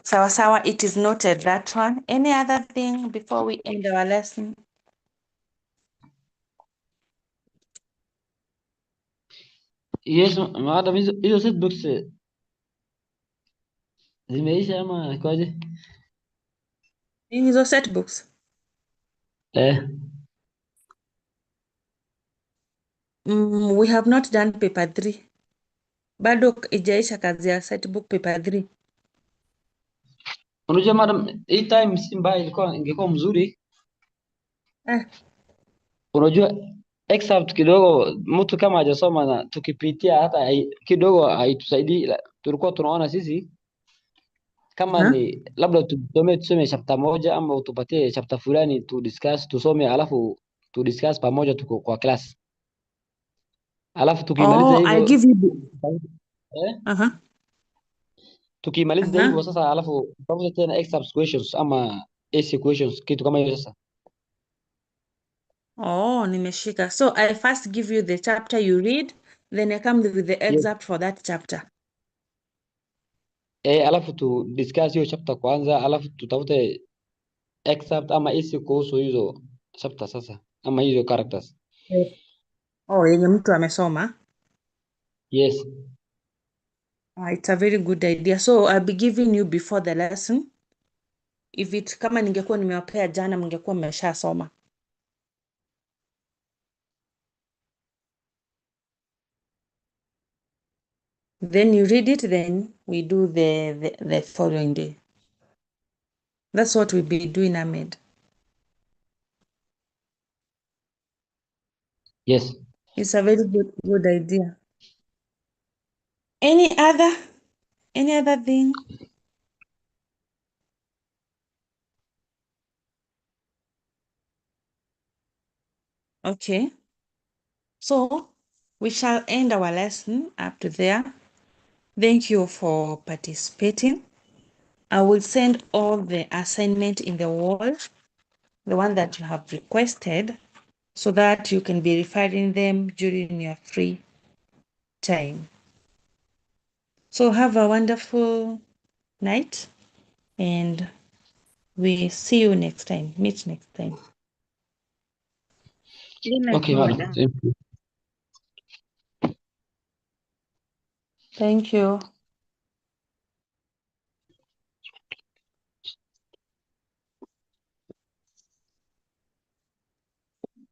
Sawa, it is noted, that one. Any other thing before we end our lesson? Yes, madam, hizo set books zimeisha ama kwaje? Hizo set books? We have not done paper 3. Bado ijaisha kazi ya set book paper 3. Unajua madam, hii time si mbaya, ingekuwa mzuri. Unajua excerpt kidogo mtu kama hajasoma na tukipitia hata kidogo haitusaidii. Tulikuwa tunaona sisi kama ni labda tusome chapter moja ama utupatie chapter fulani tusome, alafu discuss pamoja tuko kwa class. Alafu tukimaliza hivyo I'll give you tukimaliza hivyo sasa, alafu tutafuta tena excerpt questions ama essay questions, kitu kama hiyo sasa. Nimeshika. So I first give you the chapter you read, then I come with the excerpt for that chapter. Alafu tu discuss hiyo chapter kwanza, alafu tutafute excerpt ama essay kuhusu hizo chapter sasa, ama hizo characters. Yenye mtu amesoma. Yes. It's a very good idea. So I'll be giving you before the lesson. Kama ningekuwa nimewapea jana, mngekuwa mmeshasoma. Then you read it, then we do the following day. That's what we'll be doing, Ahmed. Yes. It's a very good idea. Any other thing? Okay. So we shall end our lesson up to there. Thank you for participating. I will send all the assignment in the wall, the one that you have requested, so that you can be referring them during your free time. So have a wonderful night, and we see you next time. Meet next time. Okay, madam. Thank you.